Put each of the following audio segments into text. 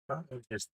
Hvað hefur gerst?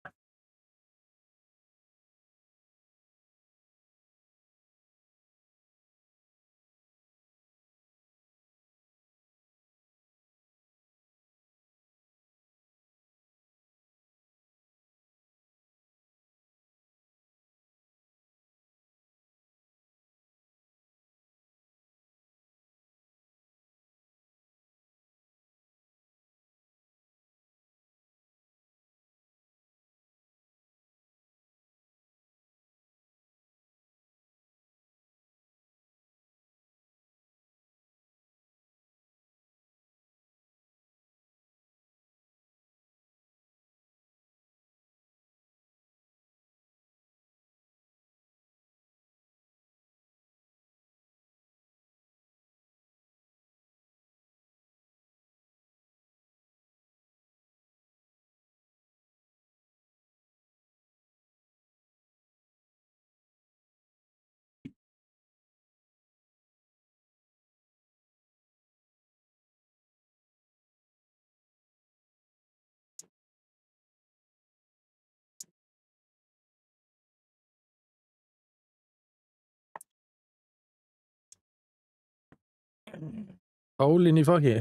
Sólin í fokki.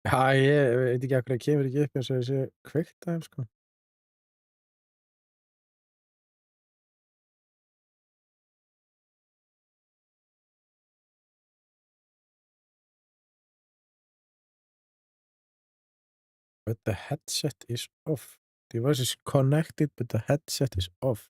Já, ég veit ekki af hverju það kemur ekki upp eins og þessi kveikt á þeim, sko. But the headset is off. Device is connected, but the headset is off.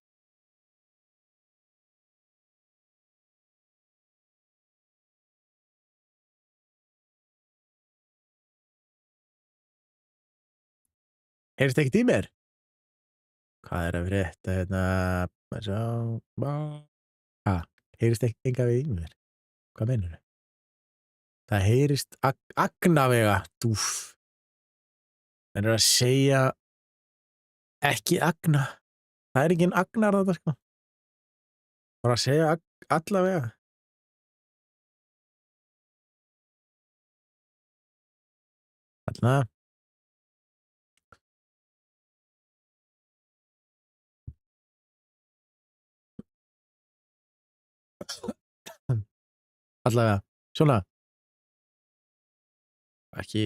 Heyrist ekkert í mér? Hvað er að frétta hérna? Maður sjá. Heyrist engan veginn í mér. Hvað meinarðu? Það heyrist agnavega. Dúff. Það er að segja ekki agna. Það er enginn agnar þarna, sko. Bara að segja allavega. Þarna. Allavega. Svona. Ekki,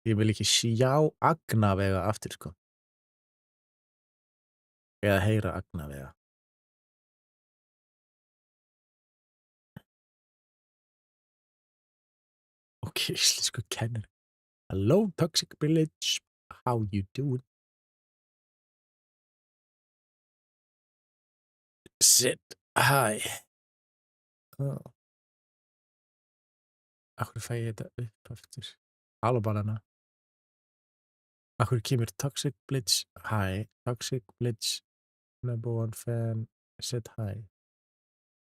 ég vil ekki sjá agnavega aftur, sko. Eða heyra agnavega. Ok, íslensku kennir. Hello, Toxic Village. How you doing? Sit. Hi. Oh. Akkur fæ ég þetta upp aftur? Halló banana. Akkur kemur Toxic Blitz. Hi. Toxic Blitz. #1 fan. Said hi.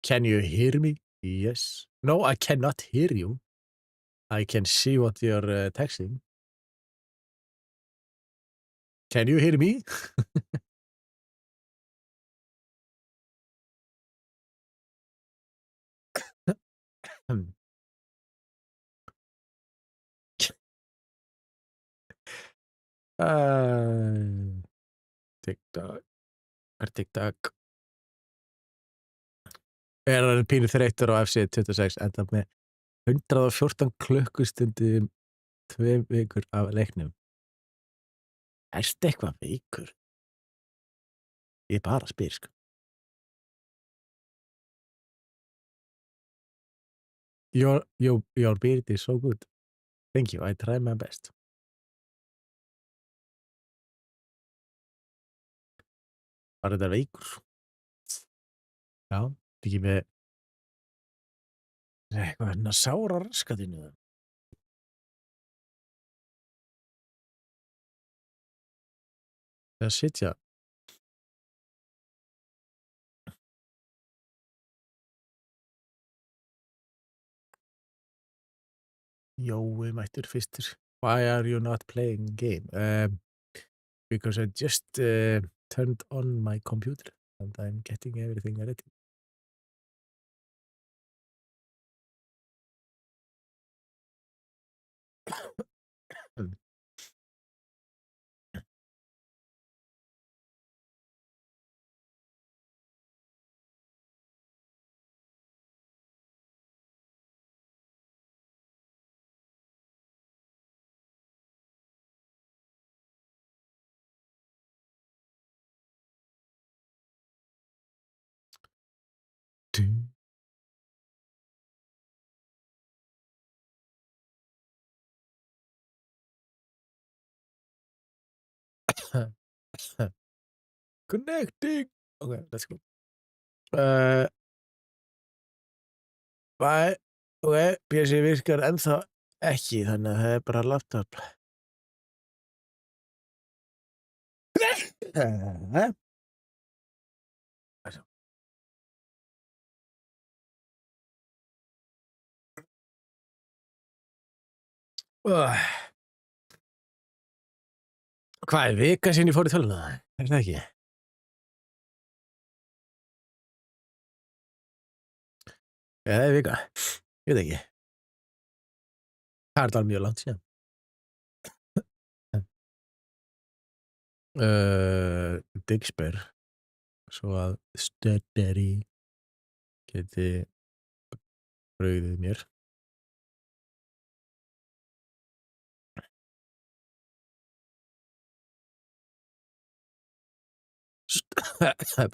Can you hear me? Yes. No, I cannot hear you. I can see what you're texting. Can you hear me? TikTok. TikTok. Er hann pínu þreyttur á FC 26 enda með 114 klukkustundum 2 vikur af leiknum. Ertu eitthvað veikur? Ég bara spyr, sko. Your beard is so good. Thank you, I try my best. Var þetta veikur? Já, ekki með eitthvað hérna sára raskatinu. Eða sitja. Jói mættur fyrstur. Why are you not playing game? Because I just turned on my computer and I'm getting everything ready. Connecting. Okay, let's go. Uh, Bye. Okay, PC virkar ennþá ekki, þannig að það er bara laptop. Uh, Hvað er vika sín ég fór í töluna? Er það ekki? Það er vika. Ég veit ekki. Það er alveg mjög langt síðan. Digsper, svo að stödderi geti brauðið mér.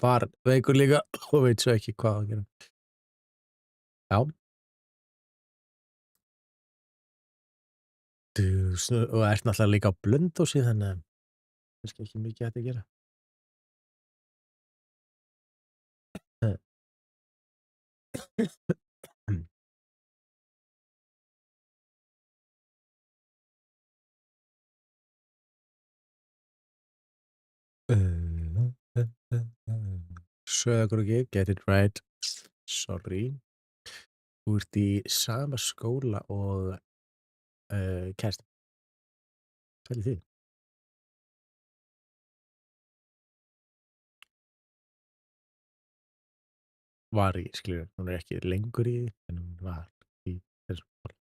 Var veikur líka og veit svo ekki hvað að gera. Já. Og ert náttúrulega líka á Blönduósi, þannig að kannski ekki mikið hægt að gera. Sögurki, get it right. Sorry. Þú ert í sama skóla og kærastan. Hvað er þið? Var í, skilur, hún er ekki lengur í því, en hún var í þessum skóla.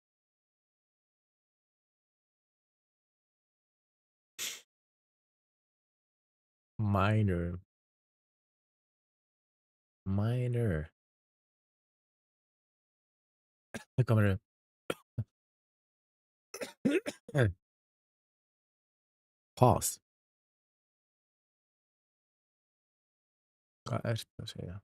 Minor. Það komur Pause. Hvað ertu að segja?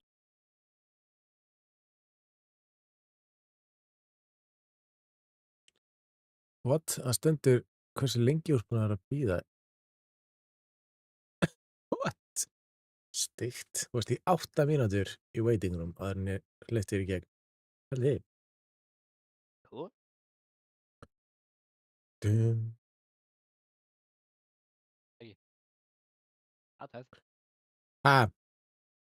What? Það stendur hversu lengi þú ert búin að vera að bíða. What? Steikt. Þú varst í 8 mínútur í waiting room áður en ég hleypti þér í gegn. Hvað er þið? Cool. Dum. Aðtöð. Ah,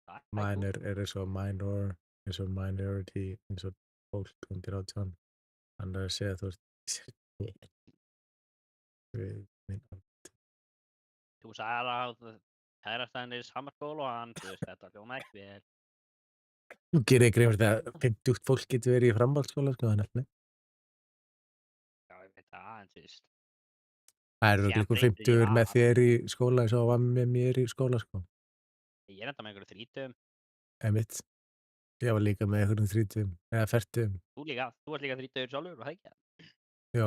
Það er minor er eins og minor, eins og minority, eins og fólk undir 18. Hann er að segja að þú ert við minn. Þú sagði að kærastan er í sama skóla og hann, þú veist, þetta hljóma ekki vel. Þú gerir grein fyrir það að 50 fólk getur verið í framhaldsskóla, sko, þannig að Já, ég veit það, en þú veist. það eru Síðan líka breytir 50 ég með að- þér í skóla eins og var með mér í skóla, sko. Ég er enda með einhverju 30. Einmitt. Ég var líka með einhverjum 30 eða 40. Þú ert líka 30 sjálfur, var það ekki? Já.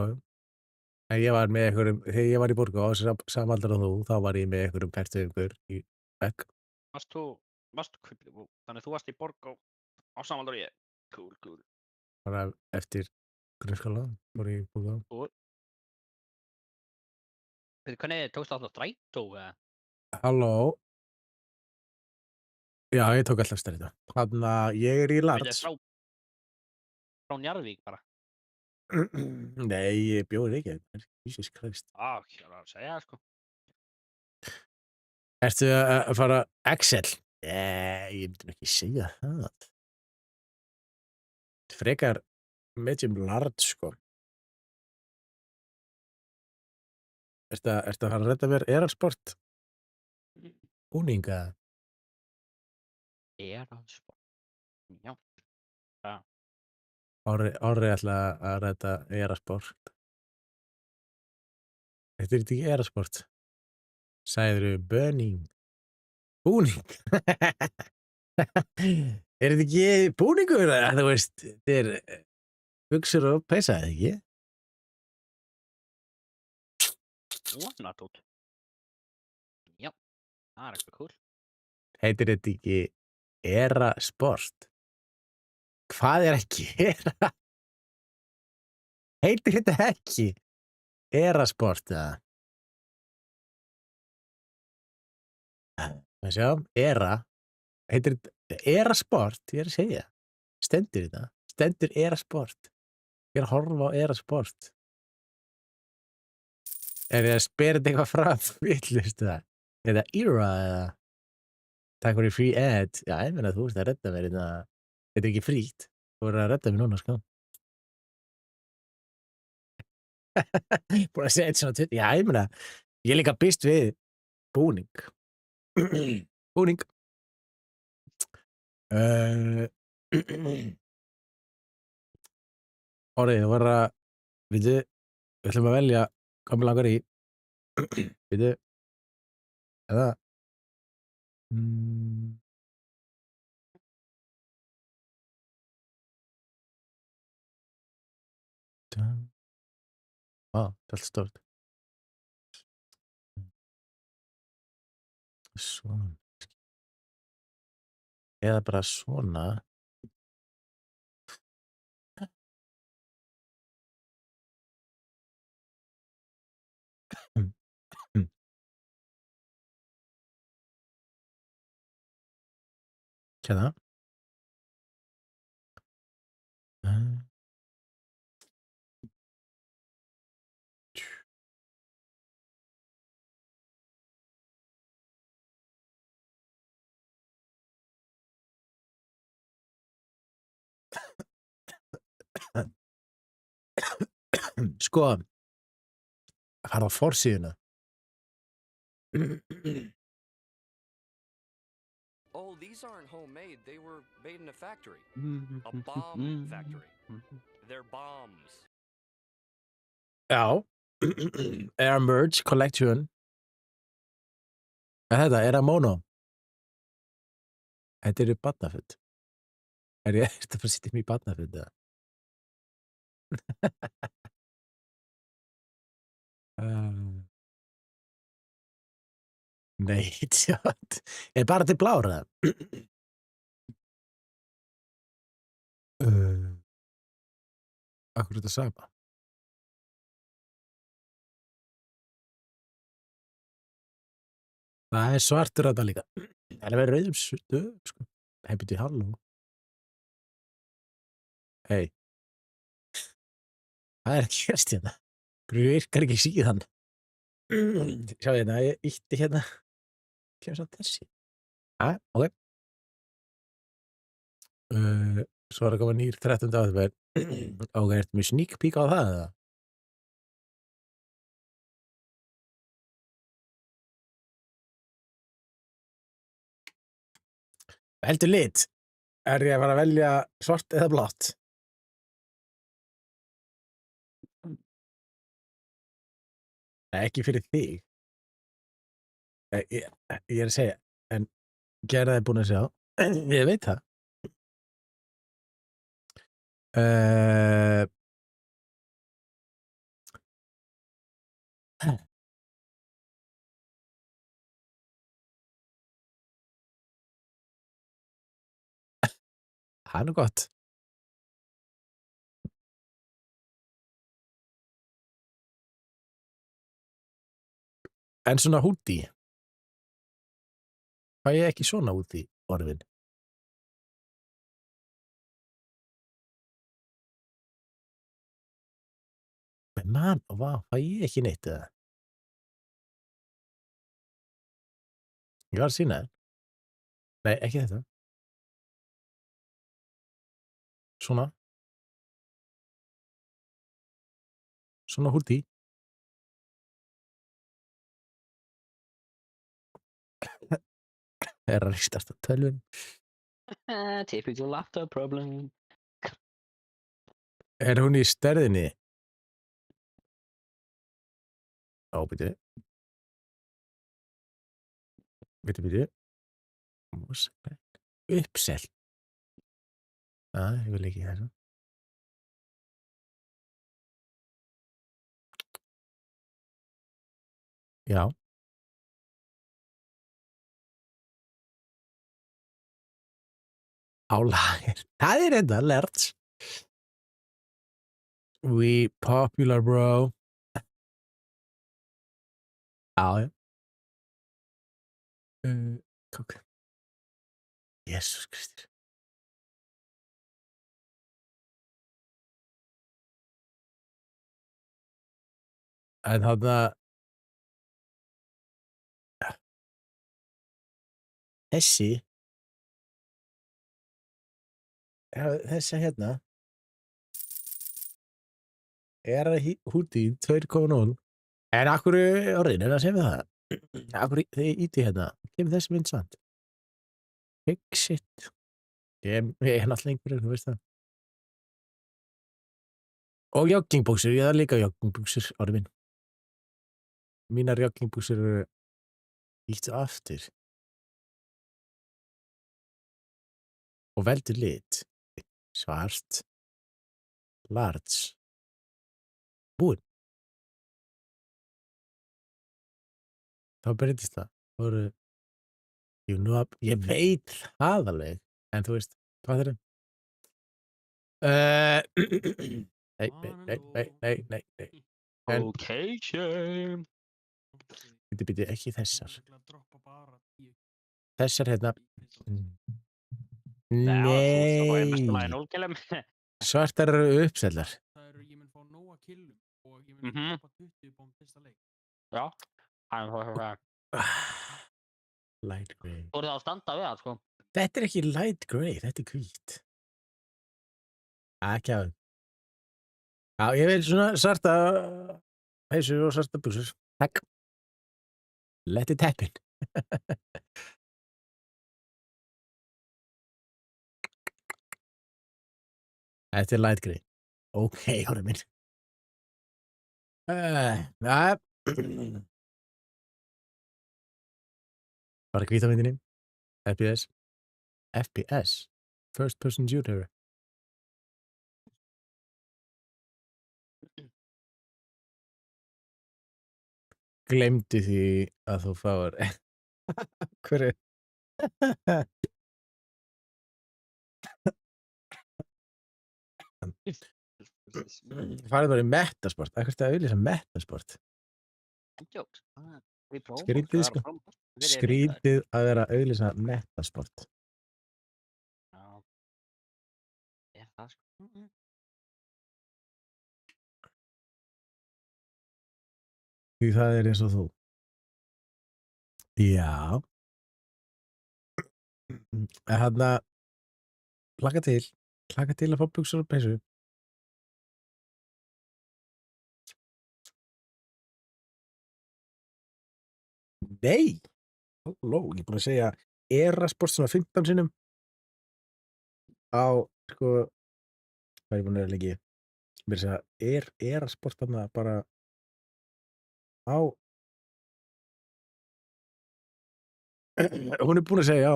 En ég var með einhverjum, þegar ég var í Borgó á samaldar og þú, þá var ég með einhverjum 40 yngur í bekk. Þannig þú varst í Borgó á samaldur og ég. Cool. Bara eftir grunnskóla, fór ég í Borgó. Hvernig tókstu alltaf strætó, eða? Halló. Já, ég tók alltaf strætó. Þannig að ég er í Larts. Frá Njarðvík bara. Nei, ég bjóði ekki. Jesus Christ. Ég var að segja það, sko. Ertu að fara Excel? Ég myndi ekki segja það. Frekar medium large, sko. Ertu að fara að redda mér Erasport? Búninga? Erasport. Já. Orri ætla að redda Erasport. Þetta er ekki Erasport. Sæðurðu burning? Búning? Er þetta ekki búningur? Þú veist, þetta er buxur og peysa, eða ekki? Ónatótt. Já, það er eitthvað cool. Heitir þetta ekki Erasport? Hvað er ekki Era? Heitir þetta ekki Erasport, eða? Maður sjá, Era, heitir þetta Era Sport, ég er að segja. Stendur þetta, stendur Era Sport. Ég er að horfa á Era Sport. Er ég að spera þetta eitthvað fram vitlaust eða? Eða Era eða takk fyrir free ad. Já, ég meina þú ert að redda mér hérna. Þetta er ekki frítt. Þú verður að redda mér núna, sko. Búin að segja þetta svona Já, ég meina, ég er líka býst við búning. Búning. Orðið, þú verður að bíddu, við ætlum að velja hvað mig langar í. Bíddu, eða Vá, þetta er allt stórt. Svona. Eða bara svona. Hérna. Sko, farðu á forsíðuna. Oh, these aren't homemade. They were made in a factory. A bomb factory. They're bombs. Já. Air Merge Collection. Þetta, er það Mono? Þetta eru barnaföt. Er ég að fara að sitja mig í barnaföt eða? Nei, tjótt. Er bara til blár eða? Akkur er þetta sama? Það er svartur þetta líka. Það er að vera rauðum dög, sko. Hei, byrju, halló. Hei. Það er ekki gerst hérna. Hverju virkar ekki síðan? Sjá hérna, ég ítti hérna. Kemur samt þessi. Ok. Svo er að koma nýr 13. áður. Ok, ertu með sneak peek á það eða? Heldur lit. Er ég að fara að velja svart eða blátt? Nei, ekki fyrir þig. Ég er að segja, en Gerða er búin að sjá. Ég veit það. Það er nú gott. En svona hoodie. Fæ ég ekki svona hoodie, orðin? Men man, vá, fæ ég ekki neitt eða? Ég var að sýna þér. Nei, ekki þetta. Svona. Svona hoodie. Er að restarta tölvun. Typical laptop problem. Er hún í stærðinni? Á, byrju. Byrju. Uppsell. Ég vil ekki þessu. Já. Álægir. Það er enda, lerts. We popular, bro. Já, já. Kók. Jesús Kristur. En þarna þessi þessa hérna er að húti 2.0 en af hverju orðin er að segja það? Af hverju þið íti hérna? Kemur þessi mynd samt? Fix it. Ég er náttúrulega einhverjum, þú veist það. Og joggingbúksur, ég þarf líka joggingbúksur, orðið minn. Mínar joggingbúksur eru ítt aftur. Og veldur lit. Svart. Large. Búinn. Þá breytist það. Það voru, ég veit það alveg, en þú veist, hvað er það? Nei. En Okay, shame. bíddu, ekki þessar. Þessar hérna. Já, þú ert að fá í mesta lagi Nei. 0 killum. Svartar eru uppsellar. Ég mun fá nóga killum og ég mun Mhm. tapa 20 bóm fyrsta leik. Já, það er það. Light grey. Þú ert að standa við það, sko. Þetta er ekki light grey, þetta er hvít. Ekki að. Já, ég vil svona svarta peysu og svarta buxur. Takk. Let it happen. Þetta er light grey. Ok, horfum minn. Bara hvíta myndinni. FPS. FPS. First person shooter. Gleymdu því að þú fáir. Hverju? Farið bara í metasport. Það er hvert að auðlýsa metasport. Jokes. Við prófum. Skrítið, sko. Skrítið að vera að auðlýsa metasport. Já. Er það, sko. Því það er eins og þú. Já. Þarna hlakka til að fá buxur og peysu. Nei! Halló, ég er búin að segja Erasport svona 15 sinnum á, sko, hvað er ég búin að vera lengi? Mér er að segja Erasport þarna bara á hún er búin að segja já.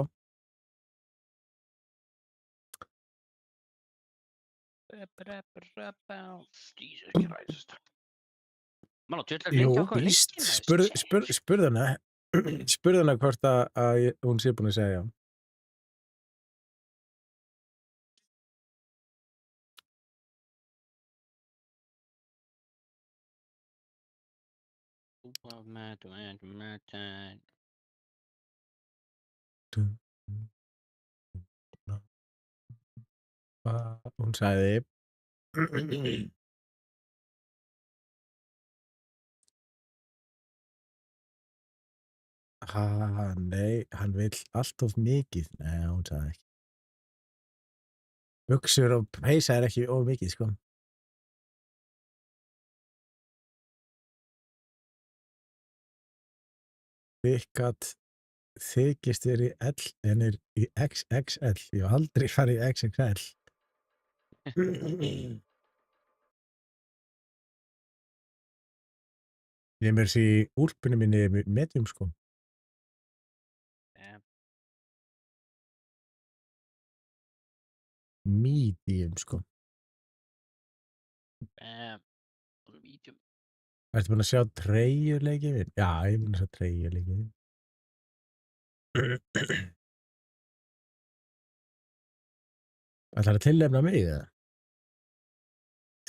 Jesus Christ. Man á tjöldlega Jú, lengi okkur víst, lengi. spurðu hana hvort að hún sé búin að segja já. Hún sagði nei, hann vill allt of mikið. Nei, hún sagði ekki. Buxur og peysa er ekki of mikið, sko. Þykist er í L en er í XXL. Ég hef aldrei farið í XXL. Ég er mér sér í úlpunni minni medium, sko. Medium, sko. Medium. Ertu búin að sjá treyjuleikið minn? Já, ég er búin að sjá treyjuleikið minn. Ætlarðu að tilnefna mig, eða?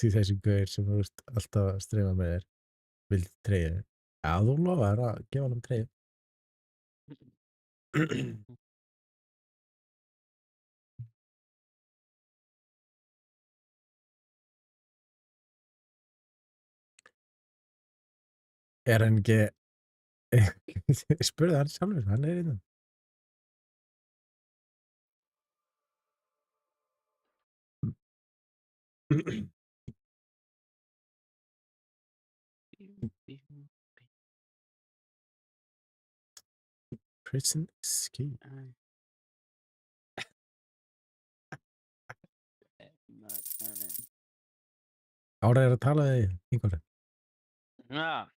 Því þessi gaur sem þú veist alltaf að streyma með þér vildi treyju. Já, þú lofaðir að gefa honum treyju. Hann ekki spurði hann sjálfur, hann innan. Prison Escape. Ára að tala við Ingvar. Já.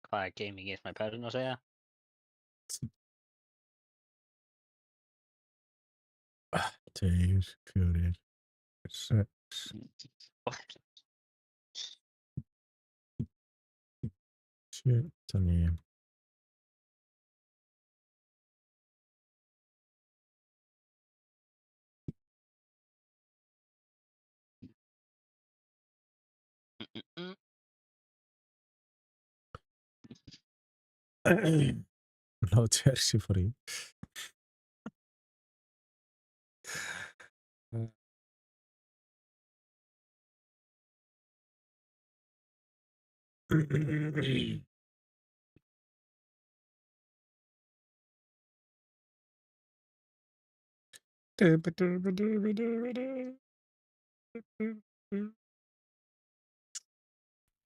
Hvað er gaming is my passion að segja? Tveir, fjórir, sex, sjö, níu. No jersey for you.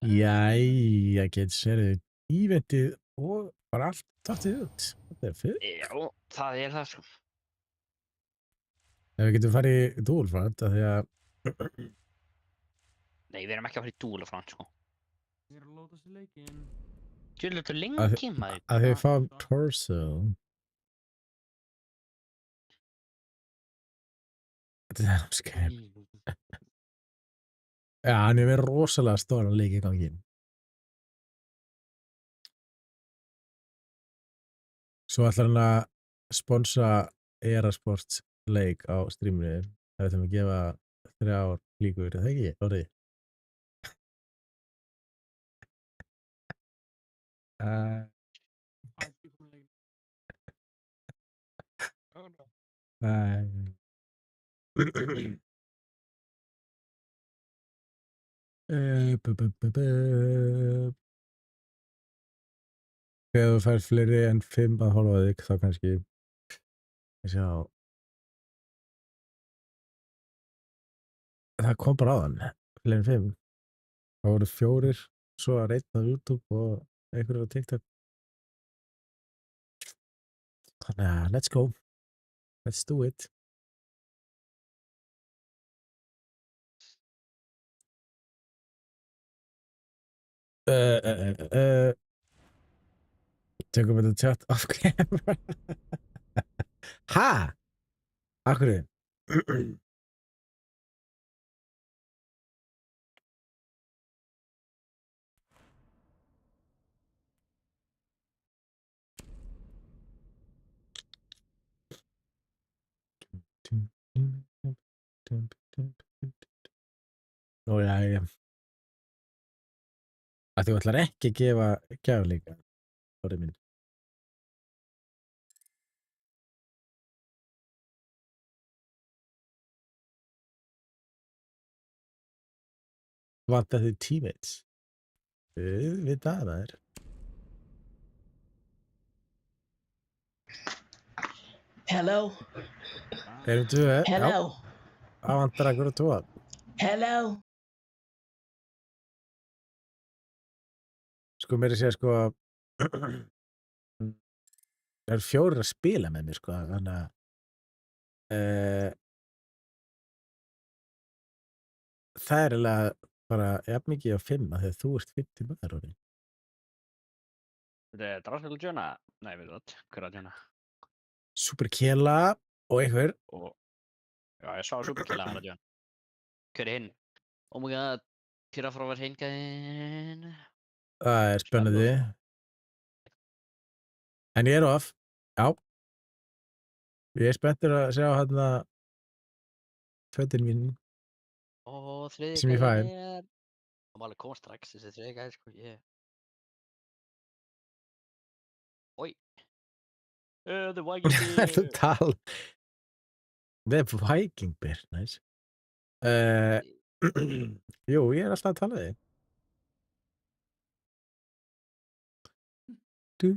Jæja, getur sérðu íventið og bara allt dottið út. Þetta er fyrir. Já, það er það sko. Ef við getum farið í Duelfront af því að Nei, við erum ekki að fara í Duelfront sko. Ég er að lóta sér leikinn. Tjóðlega þetta að lengi maður. að þið fáum Torso. Þetta er námskeið. Já, hann er verið rosalega stóran leik í gangi. Svo ætlar hann að sponsa Erasports leik á streaminu. Það ætlum að gefa 3 líkur, er það ekki? Orðið. Aldrei komið leikinn. Þegar þú fær fleiri en 5 að horfa á þig, þá kannski sjá. Það kom bara á þann, fleiri en 5. Það voru 4, svo að einn á YouTube og einhverjur á TikTok. Þannig að let's go. Let's do it. Tökum við þetta chat off camera. Ha? Akkurri? Nú, já. Að þú ætlar ekki að gefa gjafleika, orðið minn. Vantar þið teammates? Við það er. Hello. Erum 2? Hello. Já. Það vantar akkur 2. Hello. Sko mér að segja sko það eru 4 að spila með mér sko, þannig að það er eiginlega bara jafn mikið á 5 af því að þú ert 50 maður orðinn. Þetta er Drasvel Jönna? Nei, við það. Hver að Jönna? Super Kela og einhver. Og... Já, ég sá Superkilla að Jönna. Hver er hinn? Oh my god. Hver að frá var hingæðin? Það er spennandi. En ég er off. Já. Ég er spenntur að sjá hérna fötin mín. Og þriði Sem ég fæ. er... Það var alveg kom strax þessi þriðgæði, sko, Oj. The Viking Þú Bear. tal. The Viking Bear, nice. Jú, ég alltaf að tala þig. Du.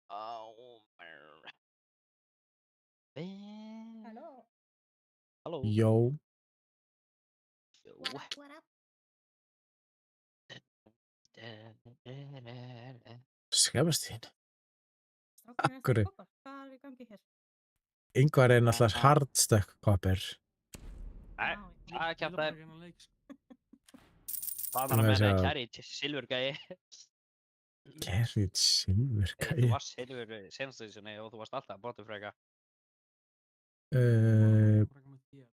Hello. Hello. Halló. Jó. What up? Skemmast þín. Strákarnir Akkurru. eru kopar. Hvað er í gangi hér? Yngvar er náttúrulega hardstuck kopper. Nei, það er kjátt að leik, sko. það Nei, með sjá. Carry silfurgæði. Gerrit silfur, Þú gæi. varst silfur senstu sinni og þú varst alltaf botufreka. Fraka með þér.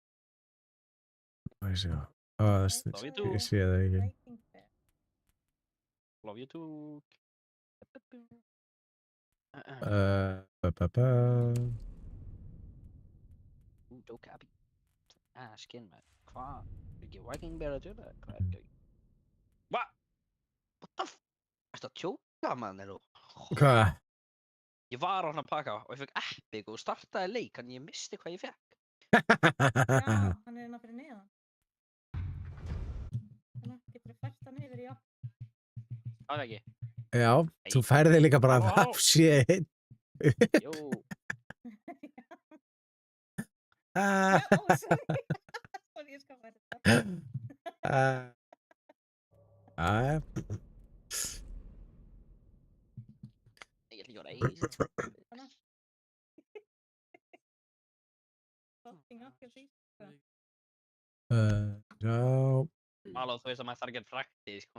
Hvað ég sjá? Love you too. Ég sé það ekki. Viking Bear. Love you too. Ba-ba-ba. Dokabi. Skinn með. Hvað? Er ekki Viking Bear að tjóla? Hvað er það? What? What the f... Ertu að tjóka, mann, eru? Hvað? Ég var á hann að pakka og ég fekk epic og startaði leik en ég misti hvað ég fekk. Já, hann er hérna fyrir neðan. Þannig getur þú fært hann yfir í átt. Það er ekki. Já, þú færði líka bara Halló. það shit. Jú. Já, sorry. Sorry, ég skal færa þetta. Ég ætla ekki að reisa. Þannig. Fucking up your feet. Já, Maló, þú veist að maður þarf að gera frækti, sko.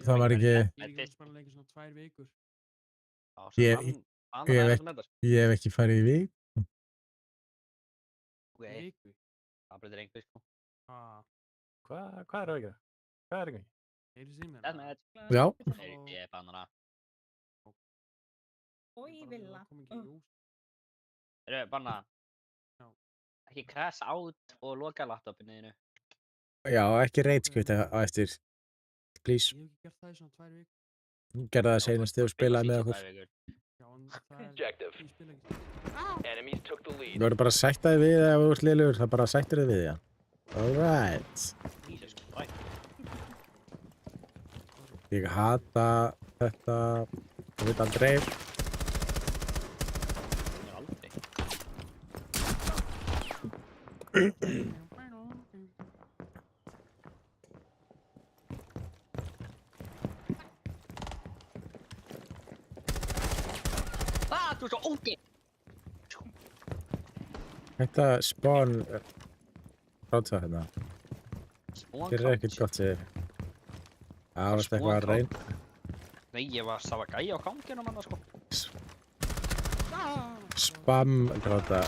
það var ekki, Ég er ekki að spara leikið svona 2 vikur. Ég- ég veit. ég hef ekki farið í vík. Viku? Það breytir einhver, sko. Hvað er það ekki? Hvað er ekki? Heyrðu sig mér. Deathmatch. Já. Ég er bara hana. Og í villa. Það kom ekki í ljós. Eru, banna. Já. Ekki crash out og loka laptopinu þínu. Já, ekki reitskvitt á eftir. Please, Ég hef ekki gert það í svona 2 vikur. gerða það seinast þegar þú spilaði með okkur. Já, en það er... Objective. Ég spila ekki. Enemies took the Þú lead. verður bara að sætta þig við ef þú ert liðlegur, það bara sættir þig við, já. Alright. Jesus Christ. Ég hata þetta, þú veit aldrei. Ég aldrei. Þú er svo ógeð. Þetta spawn ráta hérna. Spawn Þetta er ekkert couch. gott sér. Það varst eitthvað að reyna. Nei, ég var sá að gæja á ganginum hann, sko. Spam ráta.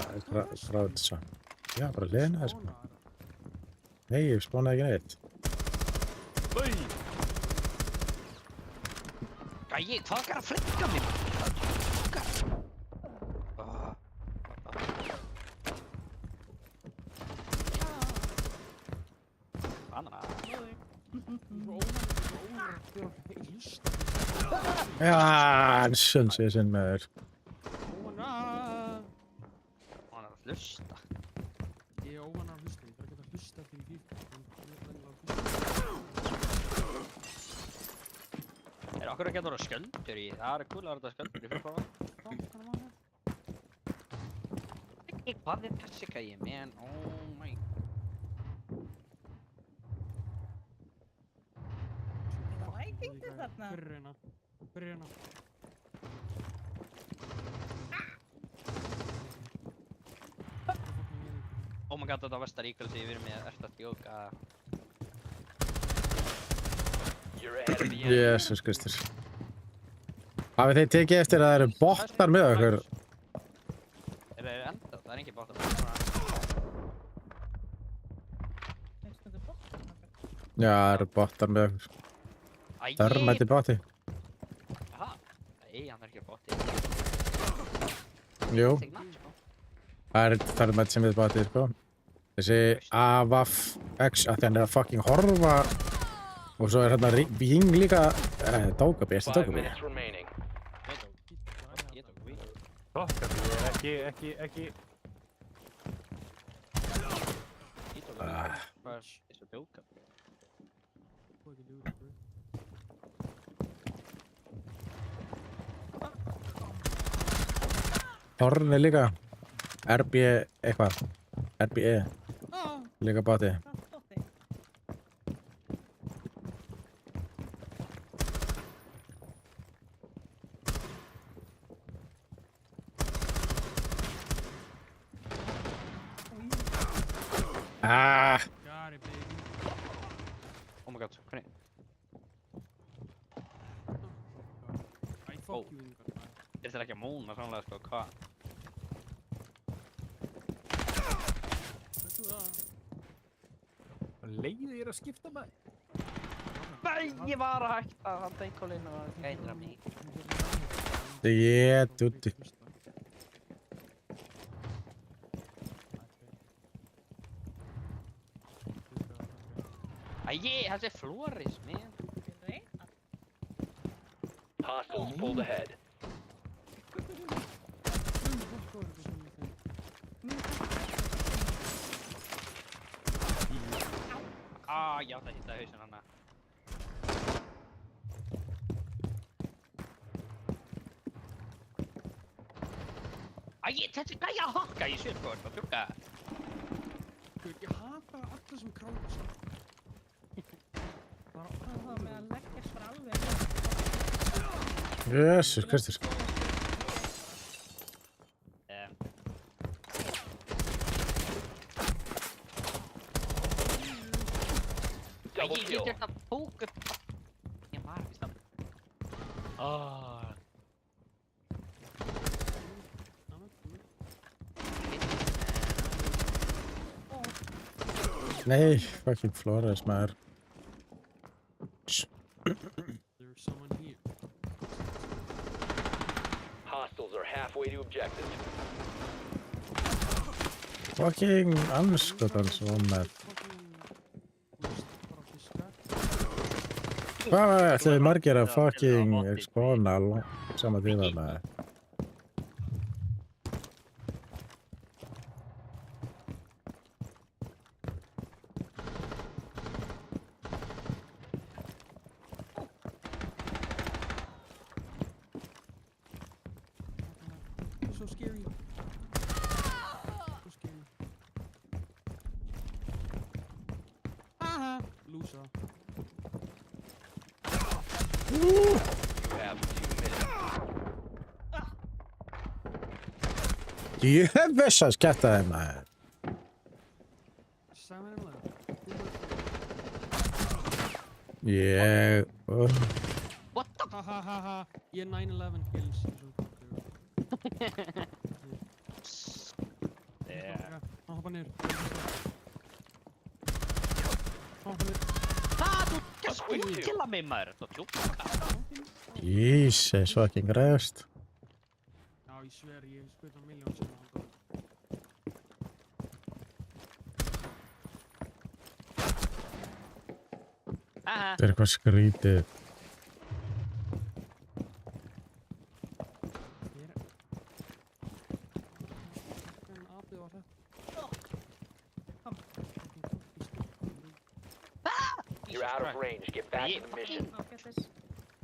Já, bara hliðina þess. Nei, ég spawnaði ekki neitt. Gæji, hvað er að frekka mér? Banana. Já, sjöns ég sinn með þér. Hann er að hlusta. Ég er óvan að hlusta. Ég þarf ekki að hlusta fyrir FIFA. Er okkur ekki að vera sköldur í? Það er cool að vera sköldur í FIFA. Hvað er þessi gæji, man? Oh my. Viking er þarna. Hver er hérna? Hver er hérna? Oh my god, þetta var versta ríkvöld sem ég verið með eftir að djóka. You're ahead of the enemy. Jesus Kristur. Hafið þið tekið eftir að það eru bottar með okkur? Er það enda? Það er ekki bóttar. Finnst þetta bottar með okkur? Já, það eru bottar með okkur. Þörmætti botti. Jaha. Nei, hann er ekki bótti. Jú, Signal, sko. það er þörmætti sem við botti, sko. Þessi AVAF X að því hann að fucking horfa og svo hérna Ying líka Dókabi, erstu 5 Dókabi? minutes remaining. Ég tók við. Dokkabi er ekki... Ég tók við. Hvað er þessu djóka? Horn er líka RB eitthvað RBE líka báti. Ah, Got it, baby. Oh my god, hvernig? Æ, fuck you, Ingar. Er þetta ekki að móna sannlega sko, hvað? Þetta er það. Leiði að skipta mig. Nei, ég var að hætta að halda einhverjum og gætra mig. ég dutti. Æ, þessi Floris, man. Hostiles pulled ahead. Ég átti að hitta hausinn hana. Þessi gæja að hakka í sérkort og tjúka. Ég hata alla sem kráka saman. Það með að leggjast frá alveg. Jesus Kristus. Double Ég kill. gert að tók upp. Ég var að stafna. Nei, fucking Flores maður. There's someone here. Hostiles are halfway to objective. Fucking anskotans og með. Hvað ætlaði margir að fucking spána sama tíma með? So scary. So scary. Aha! Loser. You have 2 minutes. Ég hef viss að sketta þeim maður. 7-11. Ég... What the Ha ha ha ha. Ég er 9-11 kills. Hann hoppa niður. Hoppa niður. Þú gæst killa mig maður. Þetta tjúka. Jesus fucking Christ. Já, ég sver, ég skuta miljón sem hann dó. Þetta er eitthvað skrítið. Hvernig apið var þetta? You're out of range. Get back to the mission. I'll get this.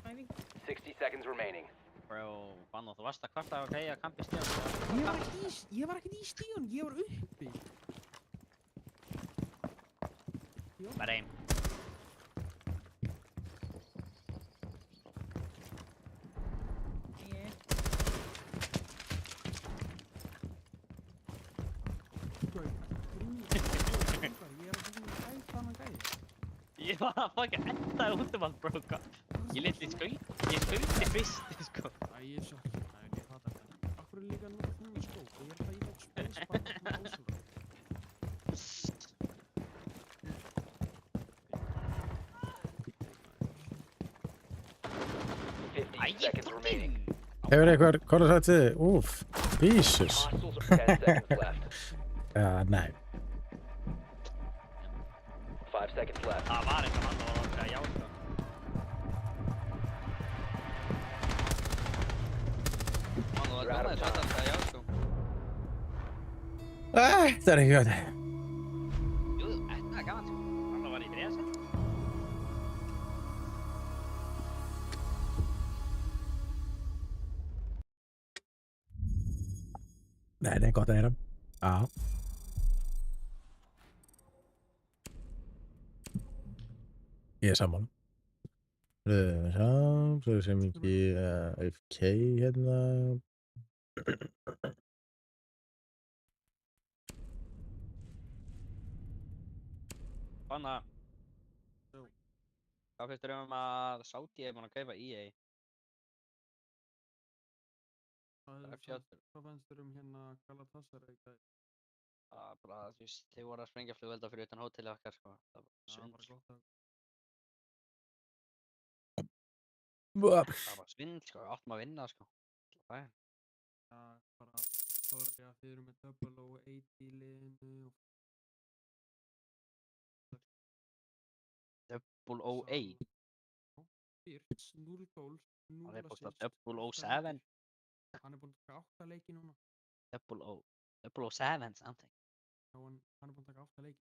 Maybe. 60 seconds remaining. Bro, Vanno, þú varst að kvarta á gæja að kampi stíðan. Ég var ekkert í stíðun, ég var uppi. Bara einn. Yeah. Ég var að fucking enda út um allt, bro. Ég skauti fyrst, sko. Æ, ég er sorry. Æ, ég fattar þetta. Akkur er líka nú svona skóp og ég er að íta spacebar með ásöka. Seconds remaining. Hefur eitthvað, hvað er þetta? Úf, Jesus. Hostiles are 10 seconds left. Já, nei. seconds left. Það var eins og hann var að segja já, sko. Hann var gaman þess að segja já, sko. Það er ekki gott. Jú, þetta er gaman, sko. Hann var í þriðasæti. Nei, gott að heyra. Já. Ég er sammála. Svo sem ekki FK hérna. Banna. Hvað finnst þér að Saudi er búin að kaupa EA? Hvað fannst þér hérna Galatasaray í gær? Bara, þú veist, þeir voru að sprengja flugvelda fyrir utan hótelið okkar, sko. Það var Já, svindl. bara gott að Það var svindl, sko. Við áttum að vinna, sko. Það er. bara sorry að þið eru með double og 8 í liðinu og Double 08. Birts, 0 goals, 0 Það er búin að assists, Double 8 07. leikir. Hann er búinn að taka 8 leiki núna. Double 07 something. Já, hann er búinn að taka 8 leiki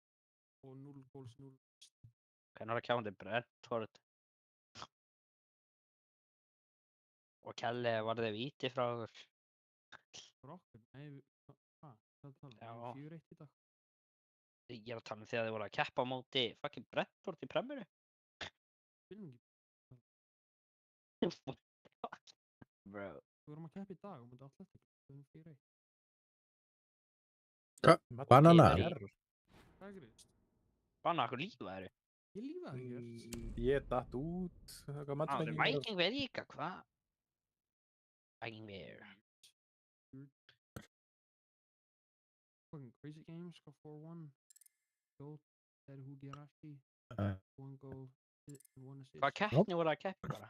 og 0 goals, 0 assists. Hvernig var að kjándi Brentford? Og Kelly var þið víti frá okkur. For okkur, nei, hvað tala? Já. 4-1 í dag. Ég er að tala þegar þið voru að keppa á móti fucking Brentford í Premieru. Finnum ekki. Bro. Við vorum að keppa í dag og mútið Athletic. Við erum 4-1. Banana. Hvað er greist? Banna okkur lífa eru. Ég lífa það ekki. Ég datt út. Hvað matchmaking er? Viking við líka, hvað? Viking við. Fucking crazy games, go 4-1. Gold, Ed Hugirashi, 1 goal, 1 assist. Hvað keppni voru að keppa bara?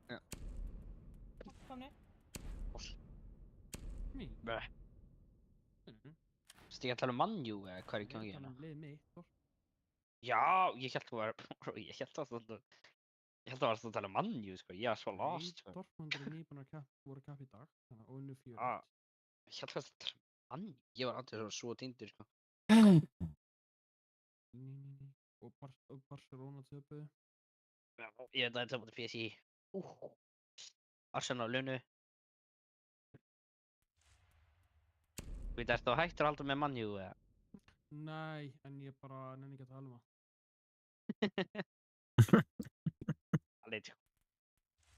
Já. Komni. Mín. Bæ. Stík að tala um mannjú eða hvað er í gangi hérna? Lið mitt, Já, ég held þú var... Ég held að varst að tala um mannjú, sko. Ég var svo lost, sko. Dortmund eru nýbúin að voru kapp í dag, þannig að unnu 4-1. Ég held að tala um mannjú. Ég var alltaf svo týndur, sko. Og Barcelona töpuðu. Ég veit að þetta mútið PSG. Arsenal unnu. Þú veit, ertu þá hættur að halda með mannjú, eða? Nei, en ég bara nenni ekki að tala um það. Alveg, sko.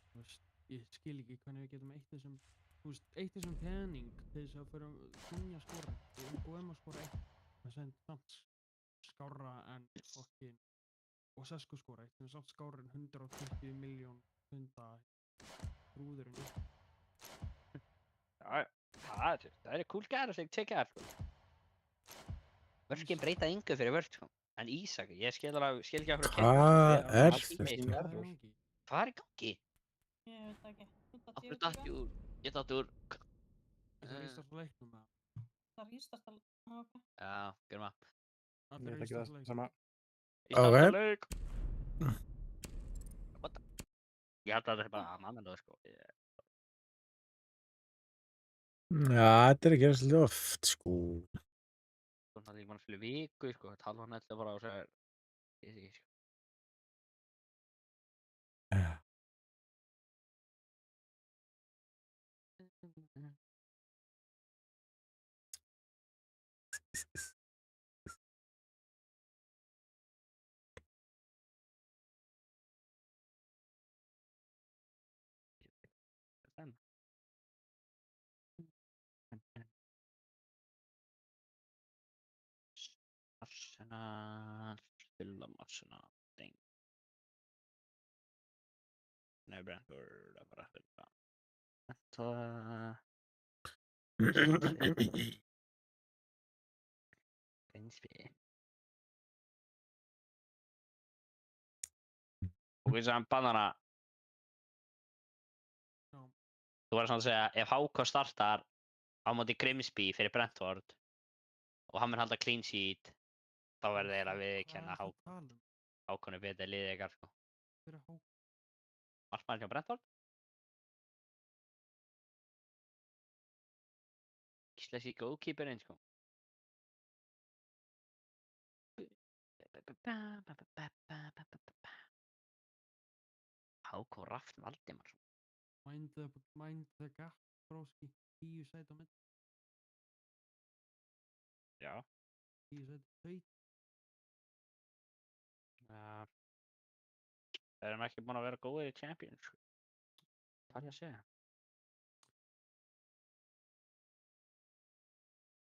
Þú veist, ég skil ekki hvernig við getum eitt þessum, þú veist, eitt þessum pening til þess að fyrir Kunja skora og Góðum að skora eitt. Það sem samt skárra en fokkin og Sesko skora eitt, sem samt skárra en 120 miljón punda brúðurinn. Já, það er cool gæra sem ég tekja þér, sko. Vörkin breyta yngu fyrir vörk, sko. En Ísak, ég skil ekki að Hvað er þetta? Hvað er í gangi? Ég veit það ekki. Akkur datt ég úr. Ég datt úr. Það rýstast á leiknum með það. Það rýstast að... Ok. Já, gerum það. Ég veit ekki það sama. Ég datt Ok. á leik. What the? Ég held að þetta er bara annað, sko. Já, þetta er ekki svolítið oft, sko. Svona að ég var fyrir viku, sko. Tala hann alltaf bara á sér. Ég sé ekki, sko. Arsenal, Fulham, Arsenal, ding. Nei, Brentford, det är bara Fulham. Grimsby. Og við sagðum bannana. Já. Þú var svona að segja, ef HK startar á móti Grimsby fyrir Brentford og hann mun halda clean sheet Þá verður þeir að viðurkenna Hvað er það að tala um? Hákon er betri liðið ykkar, sko. Hver er Hákon? Markmaður hjá Brentford. Íslenski góðkíperinn, sko. Hákon Rafn Valdimarsson. Mind the gap, bróski. 10 sæti á milli. Já. 10 sæti. Þeir eru ekki búin að vera góðir í Champions, sko. Hvað er ég að segja?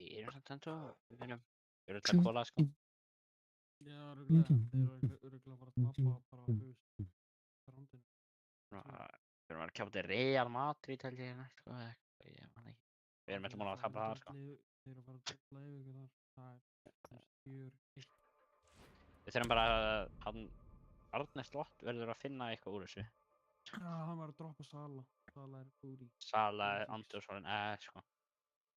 Við erum samt ennþá, við erum örugglega kólað, sko. Já, örugglega. Þeir eru örugglega að fara að tapa bara, þú veist, randinu. Við erum að kjáta Real Madrid, held ég, næst, sko, eða eitthvað, ég man ekki. Við erum eitthvað búin að tapa það, sko. Þeir eru að fara að dilla yfir ykkur þar. Það er 4-1. Við þurfum bara að Arne Slott verður að finna eitthvað úr þessu. Já, hann var að droppa Sala. Sala er búri. Sala er Andersson, sko.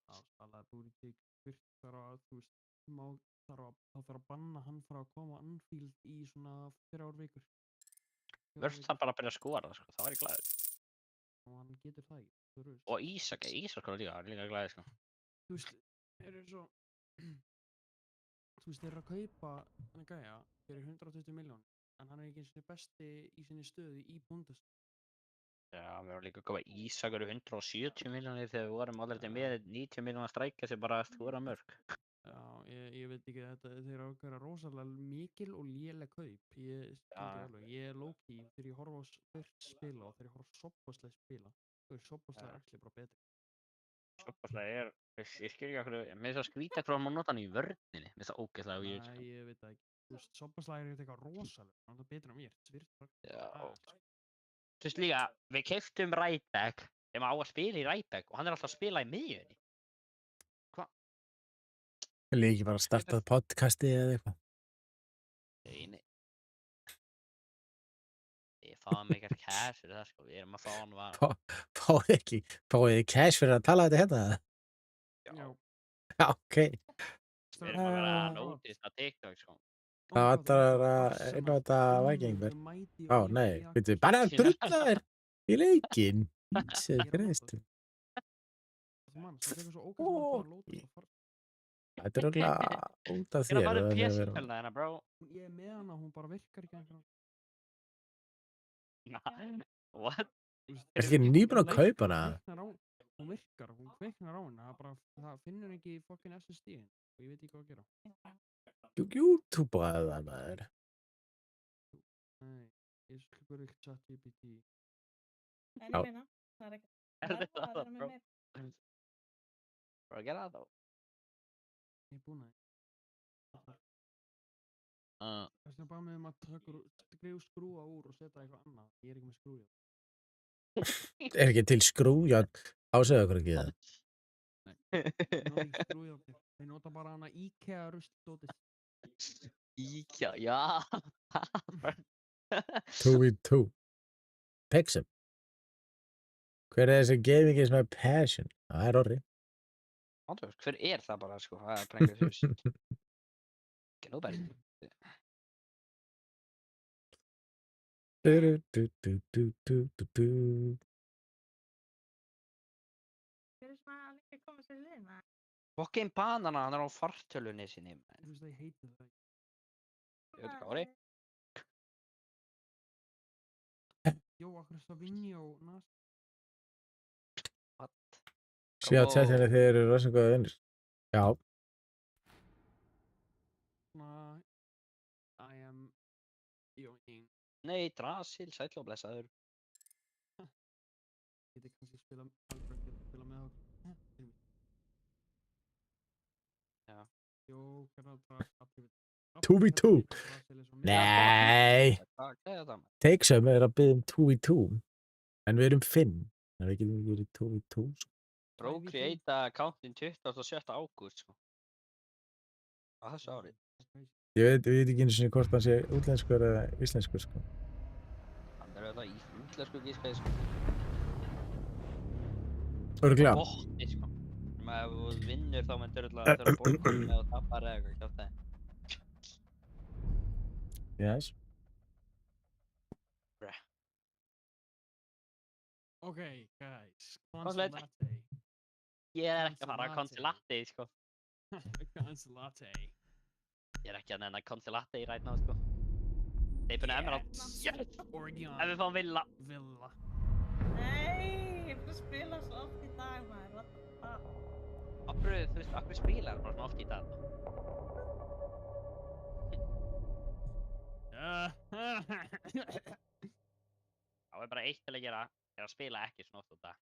Já, Sala er búri tík. Virt þarf að, þú veist, þá þarf að banna hann frá að koma á Anfield í svona 3 vikur. Vörst það bara að byrja að skora, sko, það var ég glæður. Og hann getur það ekki, þú veist. Og Ísak skora líka, hann er líka glæður, sko. Þú veist, þeir eru svo... Þú veist, þeir eru að kaupa þennan gæja fyrir 120 miljónir. En hann er ekki eins og besti í sinni stöðu í Bundesliga. Já, við vorum líka að kaupa Ísak 170 miljónir þegar við vorum alveg með 90 miljónar strækja sem bara skora mörg. Já, ég veit ekki þetta, þeir eru að gera rosalega mikil og léleg kaup. Ég skil ekki alveg, ég er low-key þegar ég horfa á Spurt spila og þegar ég horfa á Szoboszlai spila. Þú veist, Szoboszlai er ekki bara betri. Szoboszlai ég skil ekki okkur, mér finnst það skrýta hvað hann má nota hann í vörninni, mér finnst það ógeðslega og ég... Nei, ég veit það ekki. Þú veist, Szoboszlai er eitthvað rosalega, hann er betur en mér, Svirt. Já. Þú veist líka, við keyptum Ræbæk, þegar maður á að spila í Ræbæk og hann er alltaf að spila í miðjunni. Hvað? Vil ég ekki bara starta podcasti eða eitthvað? Nei. Við fáum ekkert cash fyrir það, sko, við erum að fá hann var... Fáið þið cash fyrir að tala þetta hérna? Já. Já, ok. Við erum að vera að nótist að TikTok, sko. Það vantar að einnota Vikingur. Ó, nei, veitum við, bara að drulla þér í leikinn. Ísið Kristi. Þetta er okkur út af þér. Ég er að fara upp PS-kjölna hérna, bro. Ég er með hana, hún bara virkar ekki einhvern veginn. What? Er ekki nýbúin að kaupa hana? Hún virkar, hún kveiknar á hana, það finnur ekki fucking SSD-in og ég veit ekki hvað að gera. YouTube eða það maður. Nei, ég slupur ekki ChatGPT. En ég meina, það er ekki. Það er það, bro. Bara gera það þá. Ég er búinn að það. Þess vegna bara með að skrifa skrúa úr og setja eitthvað annað. Ég er ekki með skrúja. Er ekki til skrúja ásöðu okkur ekki það? Nei, ég nota ekki skrúja okkur. Ég nota bara hana IKEA rusldótið. IKEA, já. 2v2. Pixum. Hver er þessi gaming is my passion? Það er orri. Andrjóðs, hver er það bara, sko? Það er bara einhver hús. Ekki nóbæri. Hver er svona að líka koma sér í liðina? Fucking banana, hann er á fartölunni sinni. Þú veist að ég heiti það ekki. Ég veit ekki ári. Jó, akkur Savinho og Nas. What? Sjá tættinni þeir eru rosalega góða vinnir. Já. I am joining. Nei, Drasil, sæll og blessaður. Ég geti kannski spila með okkur. Já. Jó, hvernig Drasil. 2v2. Nei. Takesum er að byggja 2v2. En við erum 5. En við getum ekki verið 2v2. Bro, create accountin 27. ágúst, sko. Á þessu árið. Ég veit ekki einu sinni hvort hann sé útlenskur eða íslenskur, sko. Hann er auðvitað í útlensku gískaði, sko. Örugglega. Bótti, sko. Ef þú vinnur þá myndir auðvitað að þurfa að borga með og tapar eða eitthvað kjátt það. Yes. Okay, guys. Consulate. Consulate. Ég ekki að fara að consulate, sko. Consulate. Ég ekki að nenna consulate right now, sko. Þeir búin Emerald. Yes! Oregon. Ef við fáum Villa. Villa. Nei, ég er búin að spila svo oft í dag, maður. What the fuck? Þú veist, okkur spilar bara svona oft í dag. Það bara eitt til að gera, er að spila ekki svona oft á dag.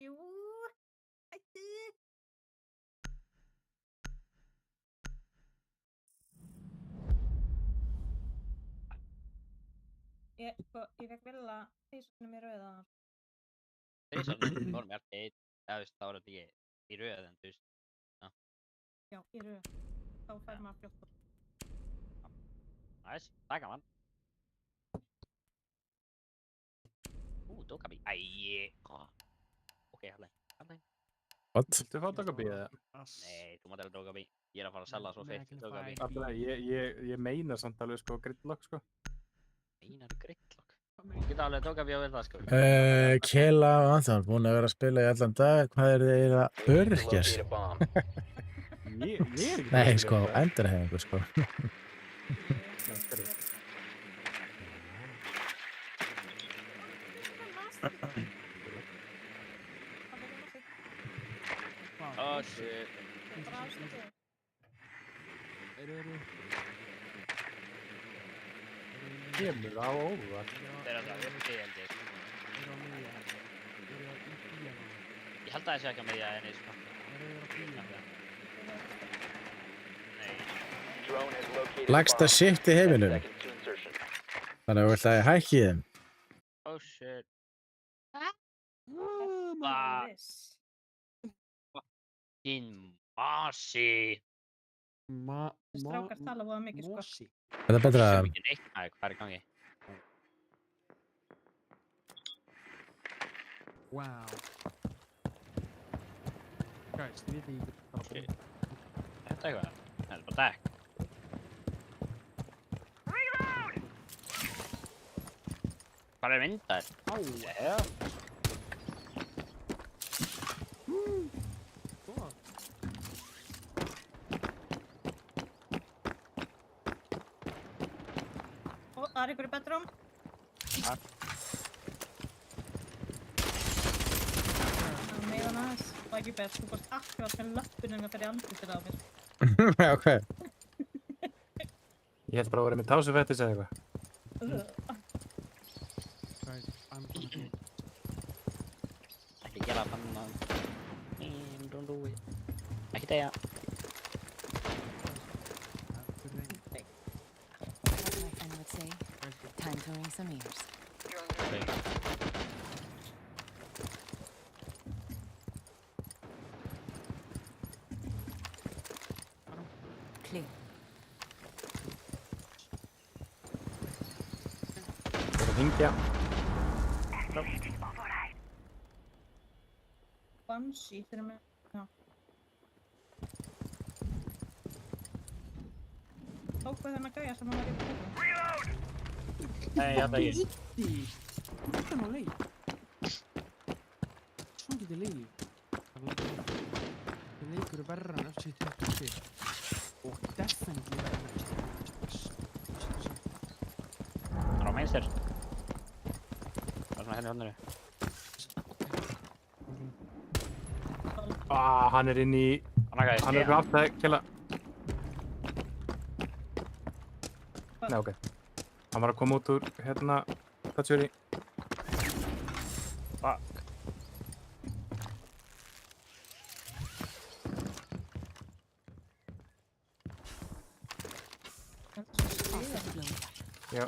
Jú, hættu. Ég fekk Villa þrísvögnum í rauða. Þrísvögnum vorum við alltaf eitt, eða þú veist, þá var þetta ekki í rauð, en þú veist. Já, í rauð. Þá fær maður 14. Næs, það er gaman. Dókabi. Æi. Ok, hallein. What? Viltu fá Dókabi eða? Nei, þú mátt alveg Dókabi. Ég er að fara að selja svo feitt Dókabi. Ég meina samt alveg sko gridlock sko. Meinar gridlock? Þú getur alveg Dókabi á vel það sko. Kela og Anton, búin að vera að spila í allan dag. Hvað er þið eiginlega öryrkjar? Ég er ekki. Nei, sko, endurhæfingu, sko. Oh shit. Kemur á óvart. Þeir eru alltaf uppi, held ég. Ég held að það sé ekki á miðja enni, sko. Nei. Lagsta shift í heiminum. Þannig að þú vilt að ég hækki þeim. Oh shit. Fucking Masi. Strákar tala voða mikið, sko. Er það betra að... Hvað er í gangi? Wow. Guys, þið veit ekki hvað það er. Þetta eitthvað? Það er bara dekk. Hvað er vindar? Á! Það er ykkur í bedrúm. Það meðan aðeins. Það er ekki best. Þú fórst akkurat með löppinuna fyrir andlitið á mér. Ok. Ég held bara að vera með tásufettis eða eitthvað. Guys, I'm gonna hit. Ekki gera þannig. Don't do it. Ekki deyja. Time to ring some ears. Clear. Það er að hringja. Banshee fyrir mig. Já. Tók við þennan gæja sem hann var í bedrúm. Nei, ég held ekki. Þetta er nú leið. Svona getur leið. Það leikur er verra en FC27. Og definitely verra en FC27. Það er á mainstairs. Það er svona henni hodnir. Hann er inn í... Hann er rátt að kella... Nei, ok. Hann var að koma út úr hérna... Tatsuri. Fuck. Já.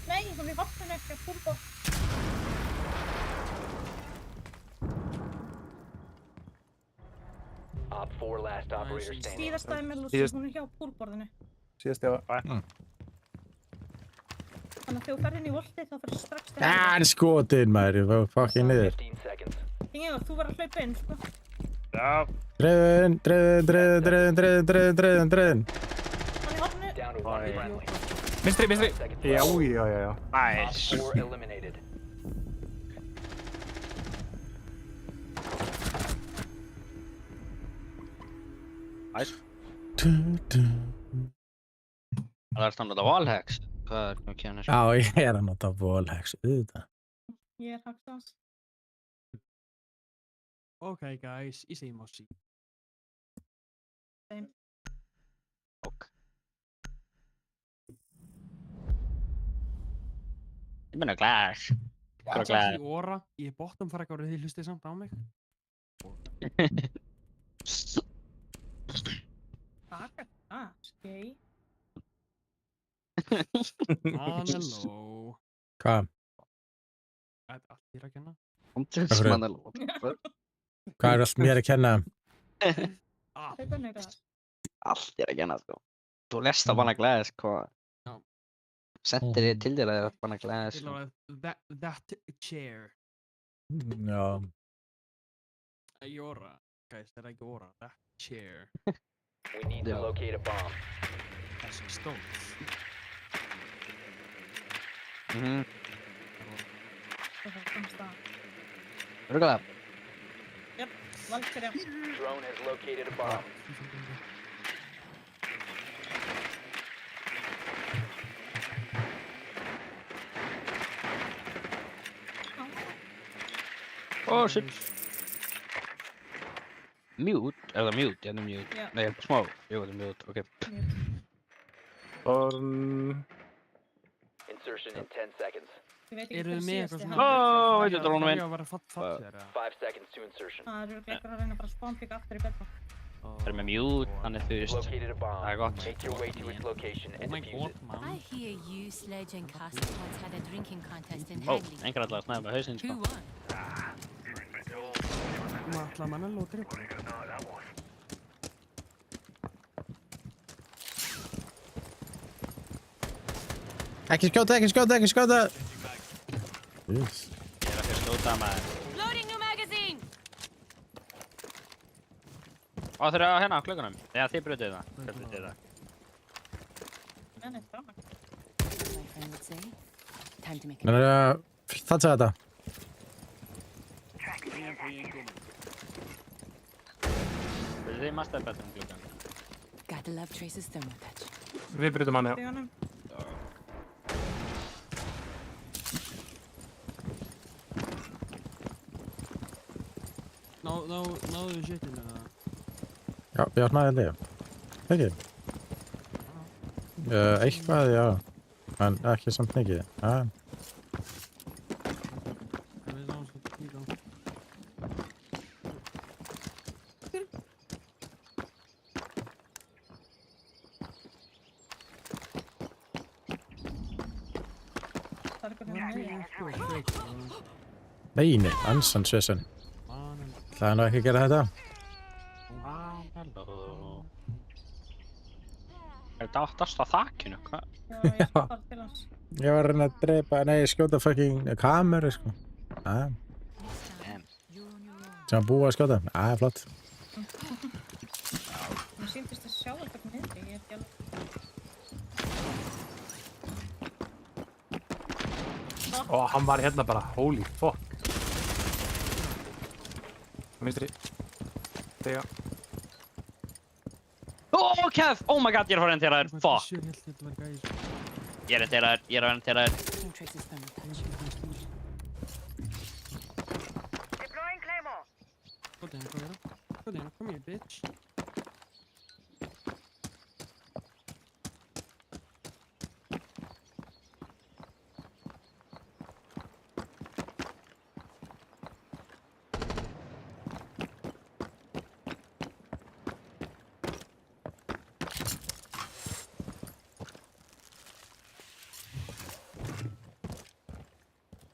Nei, hún er í hotninu ekki að púlbo. Op 4 last operator standing. Síðastæði með Lucy, hún er hjá púlborðinu. Síðast ég var... Þannig að þegar þú ferð inn í voltið þá ferð strax til Hann skotin, maður. Ég var fucking niður. 15 seconds. Þú verður að hlaupa inn, sko. Já. Dreifin. Hann í hotnu. Down to one friendly. Vinstri. 5 seconds Já, left. já. Nice. Op 4 eliminated. Nice. Það er þannig að valhex. Hvað kemur Já, ég að nota wallhacks, auðvitað. Ég er hackstans. Okay, guys, ég segi Mossi. Ok. Ég meina glass. Hvað er Ég glass? óra, ég er bottom frekar og þið hlustið samt á mig. Takk er það, skei. Halló. Hvað? Þetta er allt þér að kenna. Hvað er allt mér að kenna? Hvernig er það? Allt er að kenna, sko. Þú lest að banna glass, hvað? Já. Sendir þið til þér að banna glass. That chair. Já. Ekki óra. Guys, þetta er ekki óra. That chair. We need to locate a bomb. Þessi stóð. Það komst það. Ruggaða. Jöp, Valkyria. Drone has located a bomb. Oh shit. Mute? Eller mute? Ja, det er mute. Ja. Nej, små. Jo, det er mute. Okay. Insertion in 10 seconds. Ég veit ekki Eru þið hver með síðasti eitthvað hann svona? Ó, er. þetta er drónu minn. Það er að vera fatt þér. 5 seconds to insertion. Það eru ekki að reyna bara að spawnpika aftur í bedrock. Það er með mute, hann er þú veist. Located a bomb. Það er gott. Make your way to its location Oh and my defuse god, it. man. I hear you, Sledge and Castle once had a drinking contest in Ó, Hagley. einhver ætlaði að snæða hausinn, Who sko. won? Maður ætlaði mann að lóta upp. Ekki skjóta! Yes. Ég er að fyrir slóta maður. Loading new magazine! Ó, þeir eru á hérna á klukkunum. Já, þið brutið það. Þið brutið það. Menni, framar. My friend would say. Time to make Menn að þatsa þetta. Þið er master betur klukkan. Gotta love Trace's thermotouch. Við brytum hann, já. Í honum. Náðu við shitinu eða? Já, ég náði þetta. Ekki? Eitthvað, já. En ekki samt mikið. Já. Við náðum sko tíka. Það er eitthvað með mig. Nei, ansan svesen. Það er nú ekki að gera þetta. Halló. Er þetta áttast á þakkinu? Hvað? Já, ég skal fara til hans. Ég var að reyna að drepa, nei, skjóta fucking kameru, sko. Já. Damn. Sem að búa að skjóta. Já, flott. Mér sýndist að sjá eitthvað með þig, ég er ekki alveg. Og hann var hérna bara, holy fuck. Vinstri. Þegar. Ó, Kev! Oh my god, ég er að fara að rentera þér. Fuck! Ég held þetta var gæs. Ég er að rentera þér, ég er að rentera þér. Team Trace's thermotouch. Deploying Claymore. Hvað er það? Kom hér, bitch.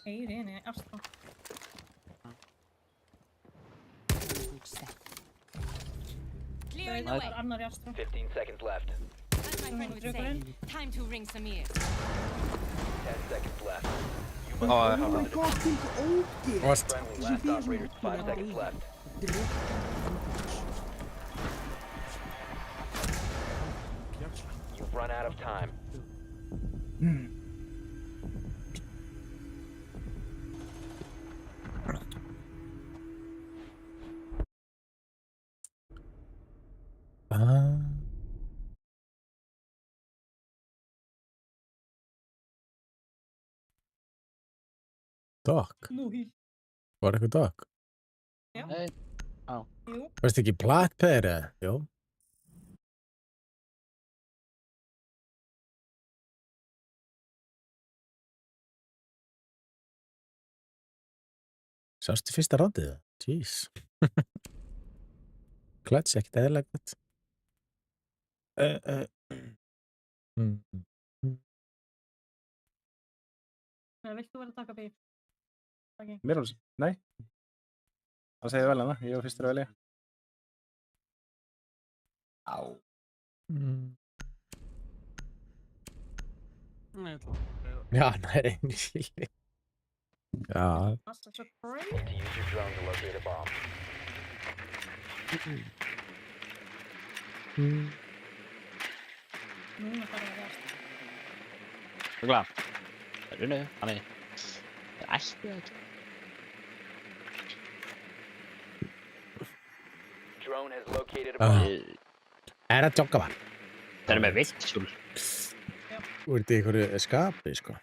Heyri henni, Astra. Clearing the Það way. er annar í Astra. 15 seconds left. As my friend would say. Time to ring some ears. 10 seconds left. You Oh, must my recover the diffuser. Lost. Friendly last operator. 5 seconds left. time. Ah. Doc? Nú, Var eitthvað Doc? Já. Nei. jú. Varst ekki Blackbear eða? Jú. Sástu fyrsta rándið það? Jeez. Klats, ekkert eðlilega gott. Mm. Vilt þú vera að taka bíl? Takk. Mér alveg, nei. Það segir vel hana, ég var fyrstur að velja. Á. Mm. Nei, ég ætla að reyða. Já, nei, skilji. Já. That's a surprise. To use your drone to locate a bomb. Mm. Núna þarf að versta. Ugla. Runu, hann er... Það er ætti það ekki. Drone has located a bomb. Er það tjóka var? Það er með viltsjúl. Þú ert í einhverju skapi, sko.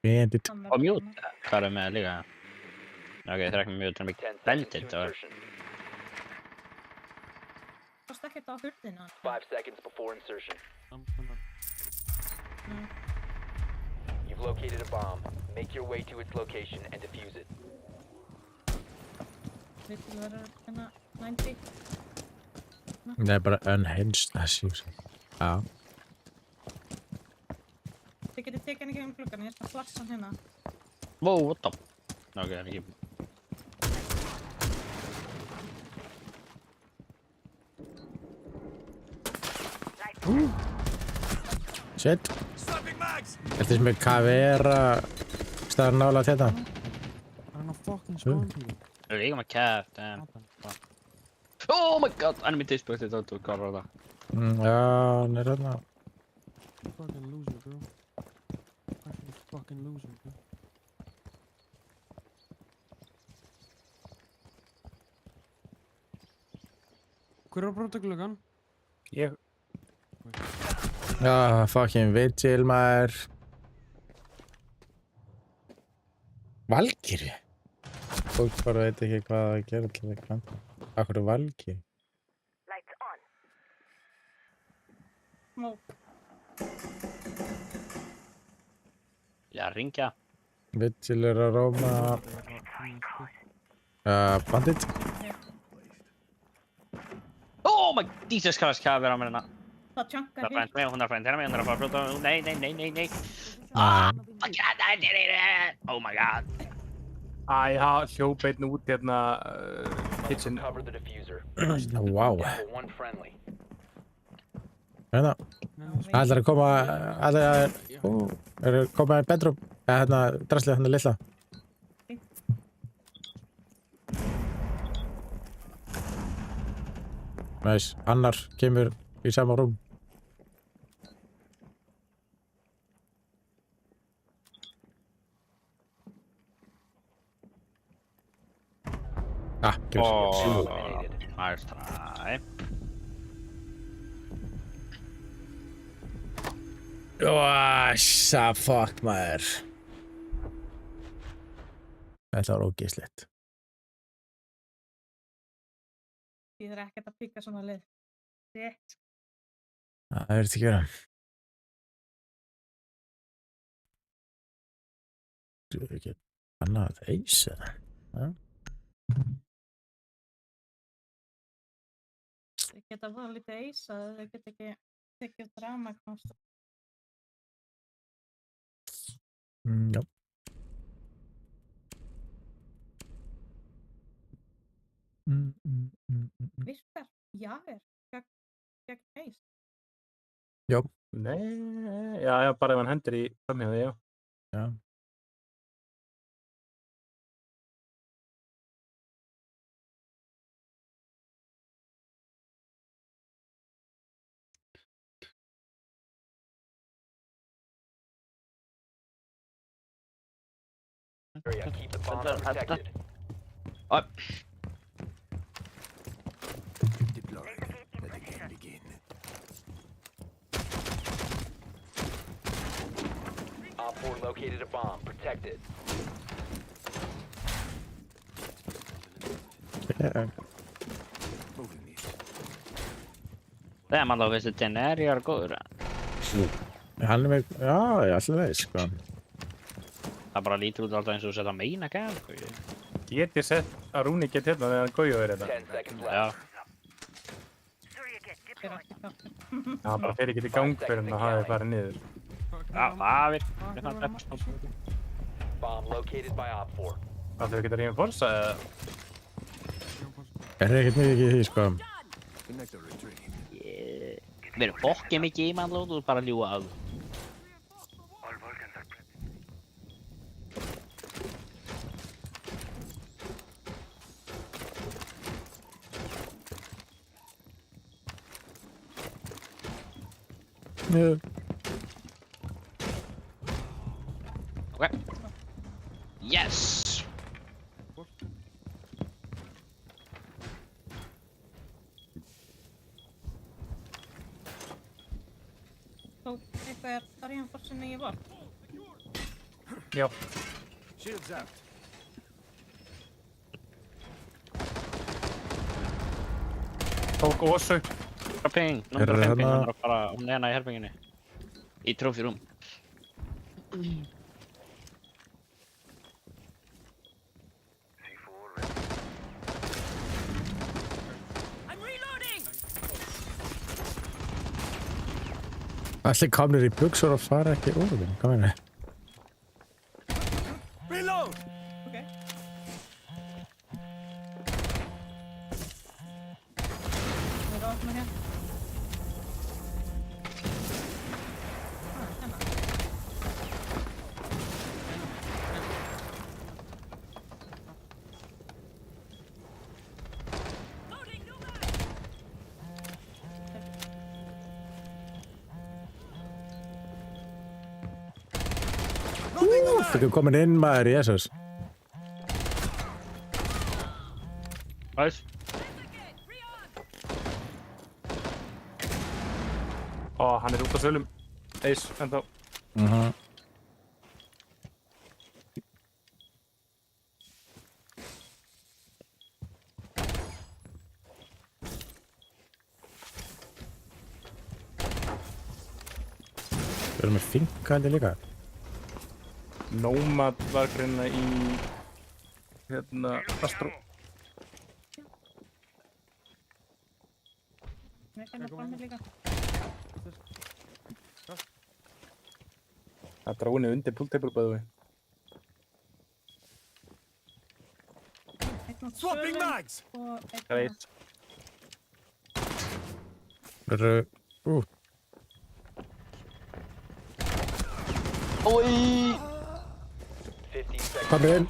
Bendit. Og mjút. Hvað er með líka? Ok, það er ekki mjút, það er 10 mikið seconds bendit. to insertion. Fórst ekkert á hurðina. 5 seconds before insertion. Nei. You've located a bomb. Make your way to its location and defuse it. Vilt þú vera hérna 90? Það er bara unhinged as usual. Já. Þið getið tekið hann ekki um klukkan, ég skal flassa hann hérna. Wow, what the... Ok, það er ekki... Shit. Þetta er sem er Kavera staðar nála þetta. Það er hann að fucking skóndi. Það er líka með kæft, en... Oh my god, enemy disputed out of car það. Já, hann er hérna. Fucking loser, bro. Actually fucking loser, bro. Hver er að brota klukkan? Ég, Já, fucking vigil, maður. Valkyrie? Fólk bara veit ekki hvað að gera til að klanta. Akkur er Valkyrie? Mó. Já, ringja. Vigil er að róma bandit. Oh my Jesus Christ, hvað er verið á mér hérna? Það tjanka Það er hér. 100 frænd, hérna, 100 frænd, brota, nei. Nei. Oh my god. Æ, það hljóp einn út hérna kitchen. Cover the diffuser. Vá. Down to 1 friendly. Hérna. Það er að koma, er að koma í bedroom. Hérna, draslið hérna lilla. Næs, annar kemur í sama rúm. Kemur. Oh, nice try. Fuck, maður. Þetta var ógeðslegt. Ég er ekkert að píka svona lið. Rétt. Það verður ekki vera. Þú er ekki annað eis, eða? Þið geta bara lítið eisa, þið geta ekki tekið drama konstant. Já. Virkar? Jager? Gegn eis? Nei, já, bara ef hann hendur í framhjáði, já. Já. Area. Keep the bomb protected. Oj. Op 4 located a bomb. Protect it. Þegar maður þá veist að Deneri er góður. Hann er með, já, alltaf veist, sko. Það bara lítur út alltaf eins og þú setja meina gæð. Get ég sett að Rúni get hérna þegar Goyo er þetta? 10 seconds Já. left. Fyrir ekki kjátt. Já, bara fer ekki í gang fyrir hann að hafa farið niður. Já, það er. Bomb located by Op 4. Það þau geta reinforsa eða? Er ekkert mikið í því, sko. Við erum fokkið mikið í mannlóð og bara ljúa að. Ok. Yes! Tók eitthvað þar í hann fórsinni ég var. Já. Tók Ósu. Ping, Eru nummer 5 ping, þarna- hún er bara, hún er hérna í herberginni. Í trophy room. Allir komnir í buxur og fara ekki úr þeim, hvað meina? Ok. Við erum að opna hér. Hérna. Þú komin inn maður, Jesus. Nice. Ó, hann er út á sölum. Eis, ennþá. Við erum með finkandi líka. Nómad var greina í hérna Astro. Við erum að frammi líka. Það dróin er undir pooltable bæðu við. Einn á sölum og einn Greit. Við erum, Oi! 15 seconds. komið inn.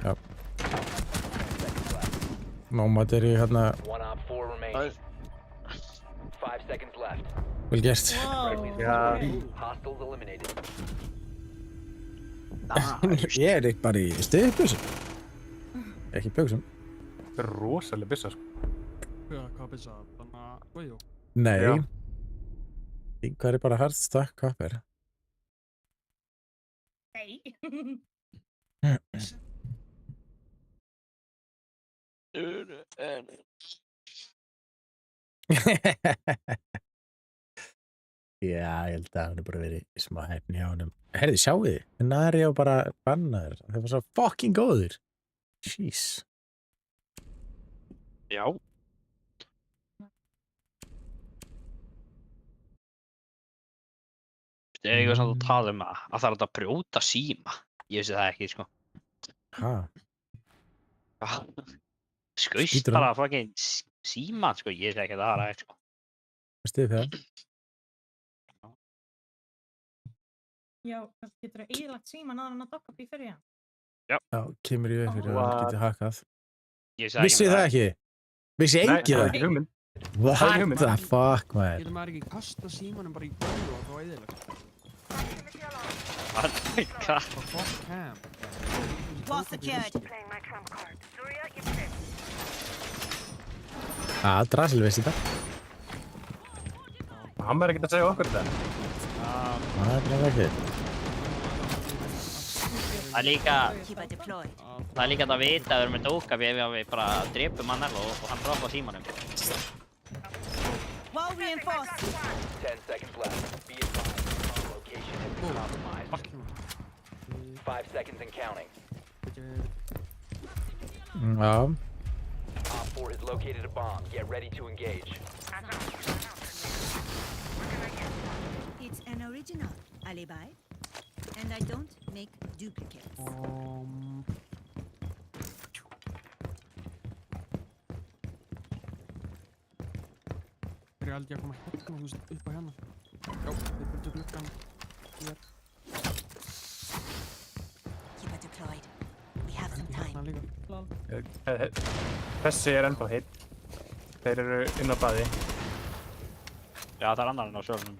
Já. Nómad er í hérna, One Op 4 remaining. 5 seconds left. vel gert. Wow. Já. Hostiles eliminated. Ég er ekki bara í stiðbuxum. Ekki buxum. Það er rosalega byssa, sko. Hvað byrja það? Þannig að Goyo. Nei. Já. Hvað er bara hard stack copper? Nei. Já, ég held að hann er bara verið smá hefni á honum. Herði, sjáu þið, Nari á bara bannaður. Það var svo fucking góður. Jeez. Já. Það er eitthvað samt að tala um að það er hægt að brjóta síma. Ég vissi það ekki, sko. Ha? Skaust Skýtur hann? bara fucking síma, sko. Ég vissi ekki að það var hægt, sko. Veistu það? Já, kannski getur þú eiginlegt síman áður en að dokka upp í fyrir hann. Já, kemur ég fyrir að hann What? geti hakkað. Ég vissi Vissi það ekki? Vissi Nei, enginn það er það? ekki hugmynd. What það er hugmynd. the fuck, man? Getur maður ekki kasta símanum bara í bælu og þá eðilegt? Oh my god. Fuck camp. Wall secured. Drasil vissi þetta. Hann verður ekkert að segja okkur þetta. Það er ekki. Það er líka, Keep it deployed. það er líka að vita að við erum með dóka ef við bara drepum hann og hann droppa símanum. Wall reinforced. 10 seconds left. Be advised. Bomb location has been compromised. 5 seconds and counting. Já. Op 4 has located a bomb. Get ready to engage. It's an original alibi, and I don't make duplicates. Þeir eru aldrei að koma hérna, þú veist, upp á hérna. Já, þeir byrju gluggan hér. Keep it deployed. We have some time. Hérna líka. Þessi er ennþá heitt. Þeir eru inn á baði. Já, það er annar en á sjálfnum.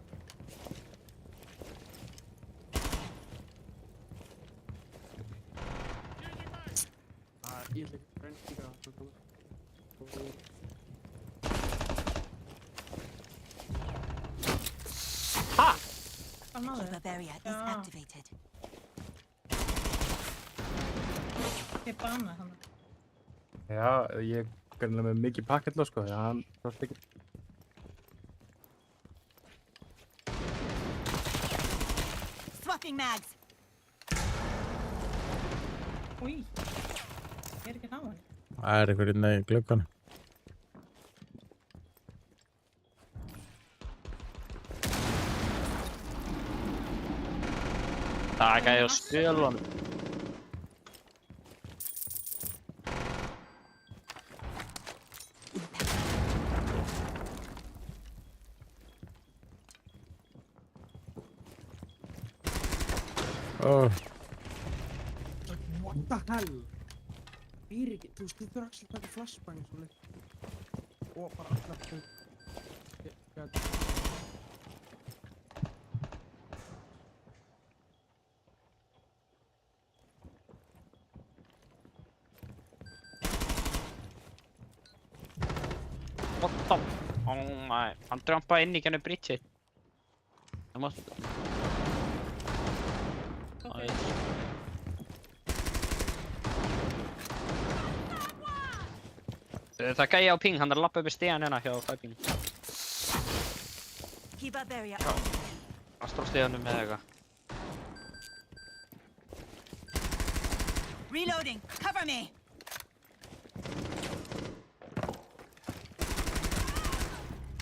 Ég ætla ekki brend líka. Keeper barrier is activated. Ég bana hann. Já, ég er með mikið pakketla sko, því að hann fórst ekki. Swapping mags. Új. Ég er ekki ná hann. Það er einhver inn í gluggan. Það er gæði á spjölunum. What the hell? Býr ekki, þú veist, þú þurfa ekki að taka flashbang svo leik. Og bara allar þau. What the? Oh my. Hann drampaði inn í gennu bridgeið. Það mást... Það er gæði á ping, hann er að lappa upp í stegan hérna hjá Fæping. Keeper barrier. Hann står á steganum með eitthvað. Reloading. Cover me.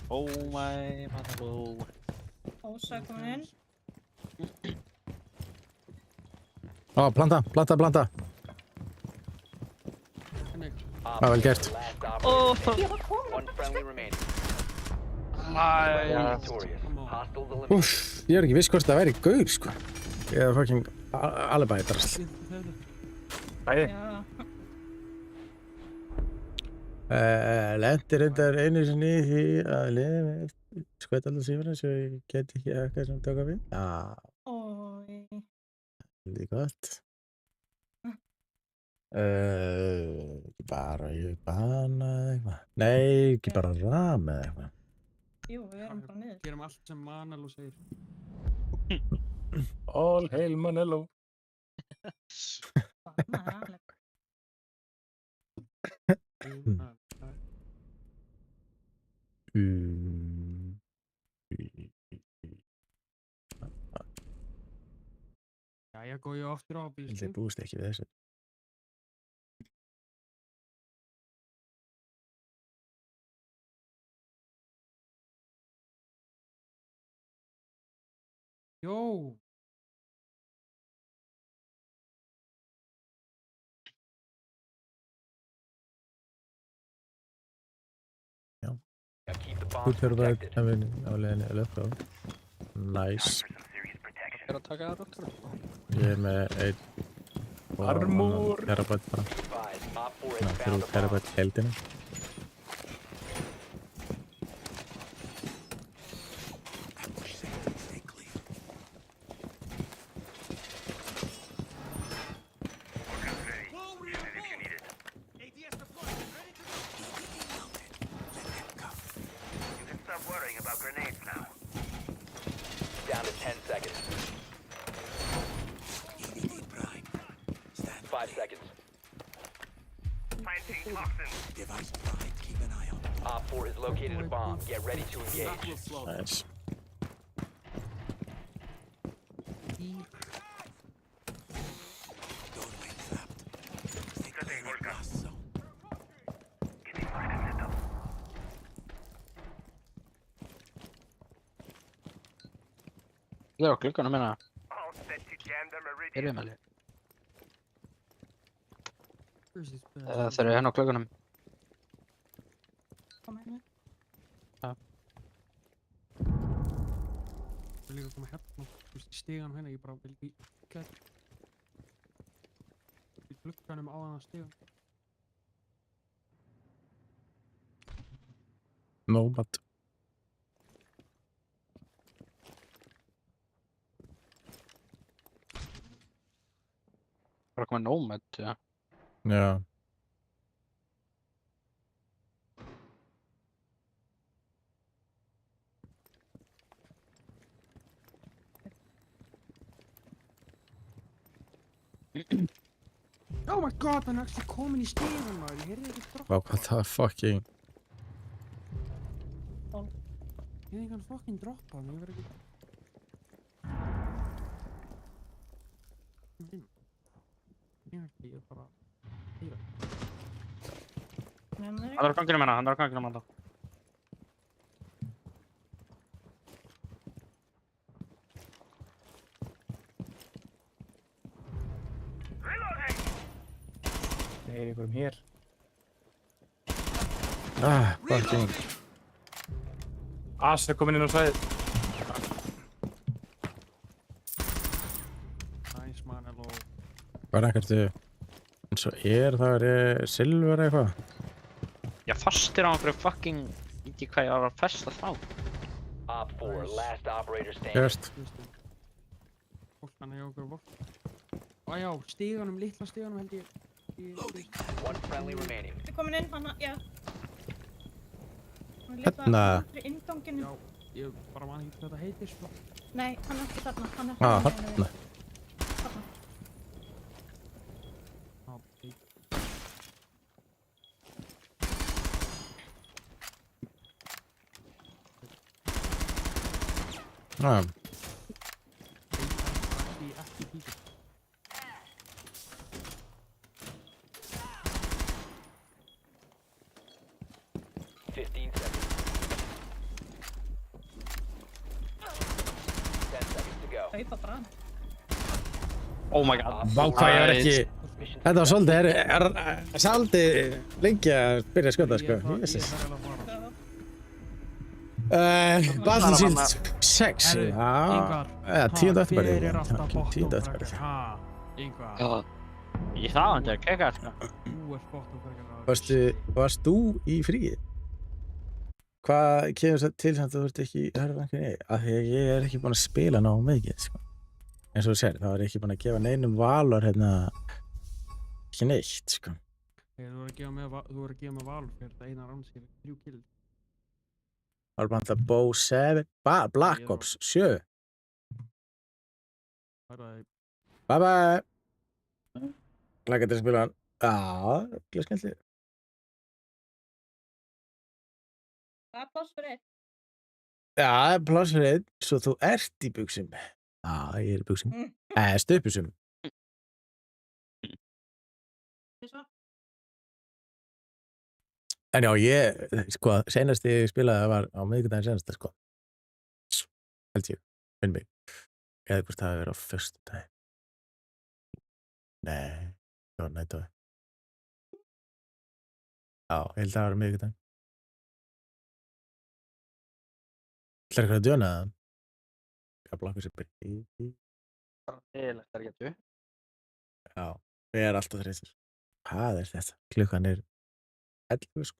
Oh my mother. Ósa komin inn. Planta. Það var vel gert. Ég var komin. One friendly remaining. Victorious. Hostiles Úff, eliminated. ég er ekki viss hvort það væri gaur, sko. Ég er fucking alibi drasl. Bæði. Já. Lendir reyndar einu sinni í því að liða með skveitalda sífuna svo ég get ekki eitthvað sem taka við. Já, Ói. það er gott. Ekki bara ég bana eða eitthvað. Nei, ekki bara ram eða eitthvað. Jú, við erum bara niður. Gerum allt sem Manello segir. All hail Manello. Bana, alveg. Jæja, góð ég aftur á bílsum. Ég búist ekki við þessu. Jó. Keep the bomb Þú þurfum að protected. hafa á leiðinni að löpa á. Nice. Er að taka það rökkur? Ég er með einn Armor. terabæt bara. Advise, Op 4 Ná, has found 3 a bomb. terabæt heldina. down to 10 seconds. 5 seconds. Op 4 has located a bomb. Get ready to engage. Nice. Ég er á klukkanum minna. Byrjum alveg. Þeir eru henn á klukkanum. Koma hérna. Það er líka að koma hérna, þú veist, í stiganum hérna, ég bara vil ekki gæt. Í glugganum á hana stigan. Nómat. Bara koma nómad, já. Já. Oh my god, hann er actually komin í stigan maður, ég heyrði ekki droppa. Wow, what the fucking... Ég heyrði ekki hann fucking droppa, ég verð ekki... Ég er bara... Heyra. Hérna er Hann er á ganginum minna, hann er á ganginum minna. Nei, einhverjum hér. Fucking... As er komin inn á svæðið. Nice man, hello. Hvað er ekkert eins og það silfur eitthvað? Ég fastir á einhverju fucking... Ekki hvað ég var að festa þá. Op 4, last operator standing. Gerst. Hann er hjá okkur vort. Á já, stiganum, litla stiganum held ég. One friendly remaining. Þið komin inn, hann, já. Hérna. Fyrir innganginu. Já, ég bara man ekki hvað þetta heitir, sko. Nei, hann er ekki þarna, hann er Þarna. Þarna. Já, ok. Ekki píkur. 15 seconds. 10 seconds to go. Kaupa bara. Oh my god. Vá, hvað ég var ekki... Þetta var svolítið, svolítið lengi að byrja að skjóta, sko. Jesus. Battlefield 6, já. Eða 10. eftir bara. 10. eftir bara. Yngvar. Já. Ég það hann til að kekka, sko. Þú er spottum fyrir að... Varst þú í fríi? Hvað kemur til samt að þú ert ekki í hörfanginni? Af því að ég er ekki búinn að spila nógu mikið, sko. Eins og þú segir, þá er ég ekki búinn að gefa neinum valor hérna... Ekki neitt, sko. Þú voru að gefa mig valur fyrir þetta eina ránskil, 3 kill. Það var bara alltaf Bow 7, Black Ops 7. Bye bye! Laka til að spila hann. Já, ekki skemmtileg. Það er pláss fyrir einn. Já, það er pláss fyrir einn, svo þú ert í buxum. Já, ég er í buxum. Stuðbuxum. En já, sko, seinasti ég spilaði var á miðvikudaginn seinasta, sko. Held ég, finn mig. Eða hvort það hefði verið á föstudaginn. Nei, það var nættudag. Já, ég held að það var á miðvikudaginn. Það er eitthvað að djóna það. Að blokka sér byrja. Eðilegt er ekki að du. Já, ég er alltaf þreytur. Hvað er þetta? Klukkan er 11, sko.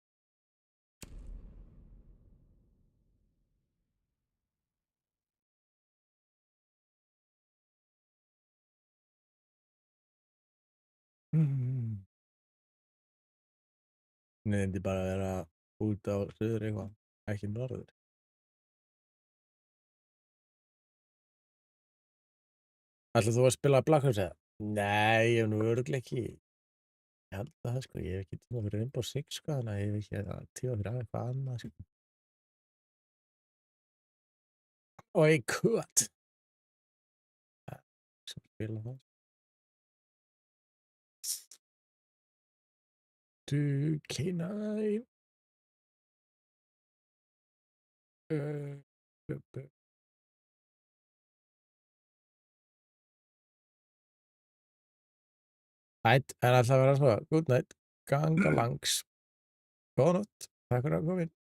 Nefndi bara að vera út á suður eitthvað, ekki norður. Ætlar þú að spila Black Ops eða? Nei, ég hef nú örugglega ekki. Ég held að það sko, ég hef ekki tíma fyrir Rainbow Six sko, þannig að ég hef ekki tíma fyrir eitthvað annað sko. Og ég kut. Sem spila það. Du K9. Ætt, en alltaf að vera svo. Good night. Ganga langs. Góða nótt. Takk fyrir að koma inn.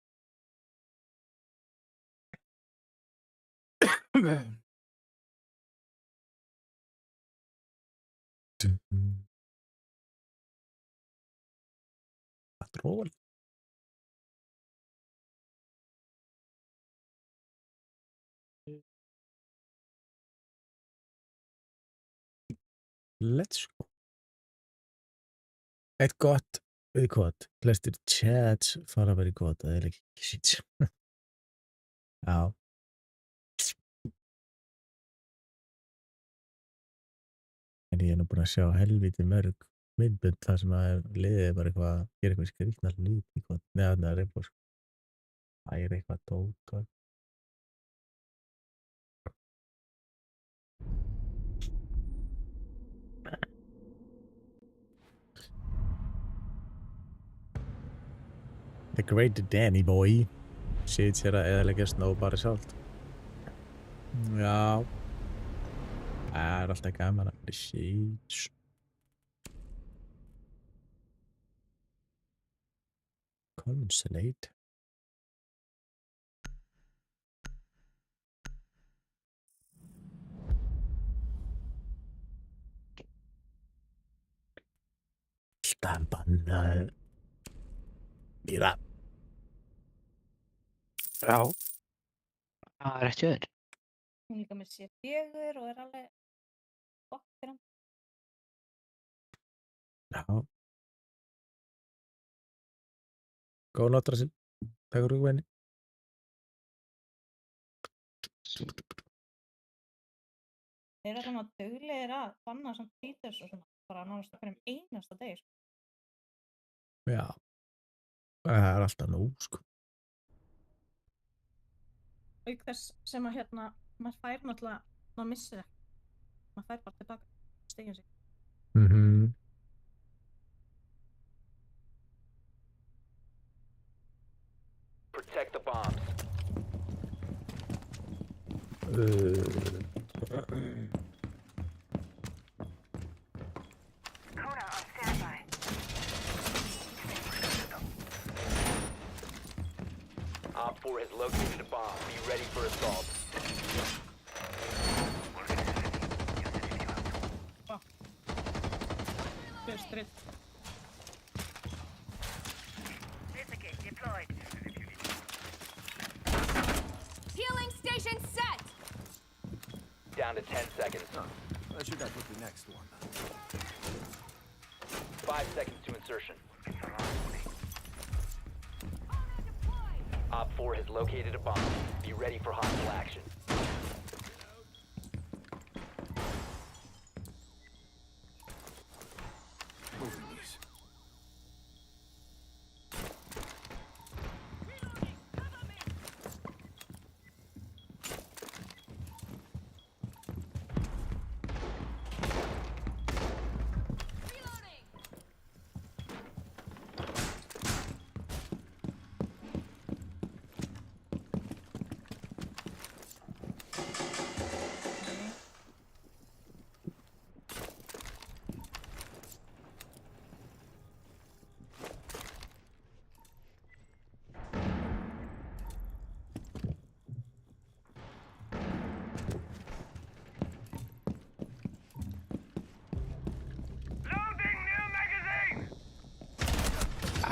Patról. Let's go. Eitt gott við kod. Flestir chats fara bara í kod. Það er ekki shit. Já. En ég er nú búinn að sjá helviti mörg myndbönd þar sem að liðið bara eitthvað að gera eitthvað skrýtna hlut í kod. Nei, það er eitthvað sko. Það er eitthvað dót og The Great Danny Boy sýt sér að eðalega snowbari sjálft. Já. Það er alltaf gaman að shit. Consolate. Stampanna. Mira. Já. Rétt hjá þér. Hún líka með C4 og er alveg gott fyrir hann. Já. Góða nótt, Rasil. Takk fyrir að venni. Þeir eru þannig að duglegir að banna samt cheaters og svona bara nánast á hverjum einasta degi. Já. Það er alltaf nóg, sko. Auk þess sem að maður fær náttúrulega, maður missir ekki. Maður fær bara tilbaka stigin sig. Protect the bombs. Op 4 has located a bomb. Be ready for assault. Straight. Healing station set! Down to 10 seconds. I should have with the next one. 5 seconds to insertion. Op 4 has located a bomb. Be ready for hostile action.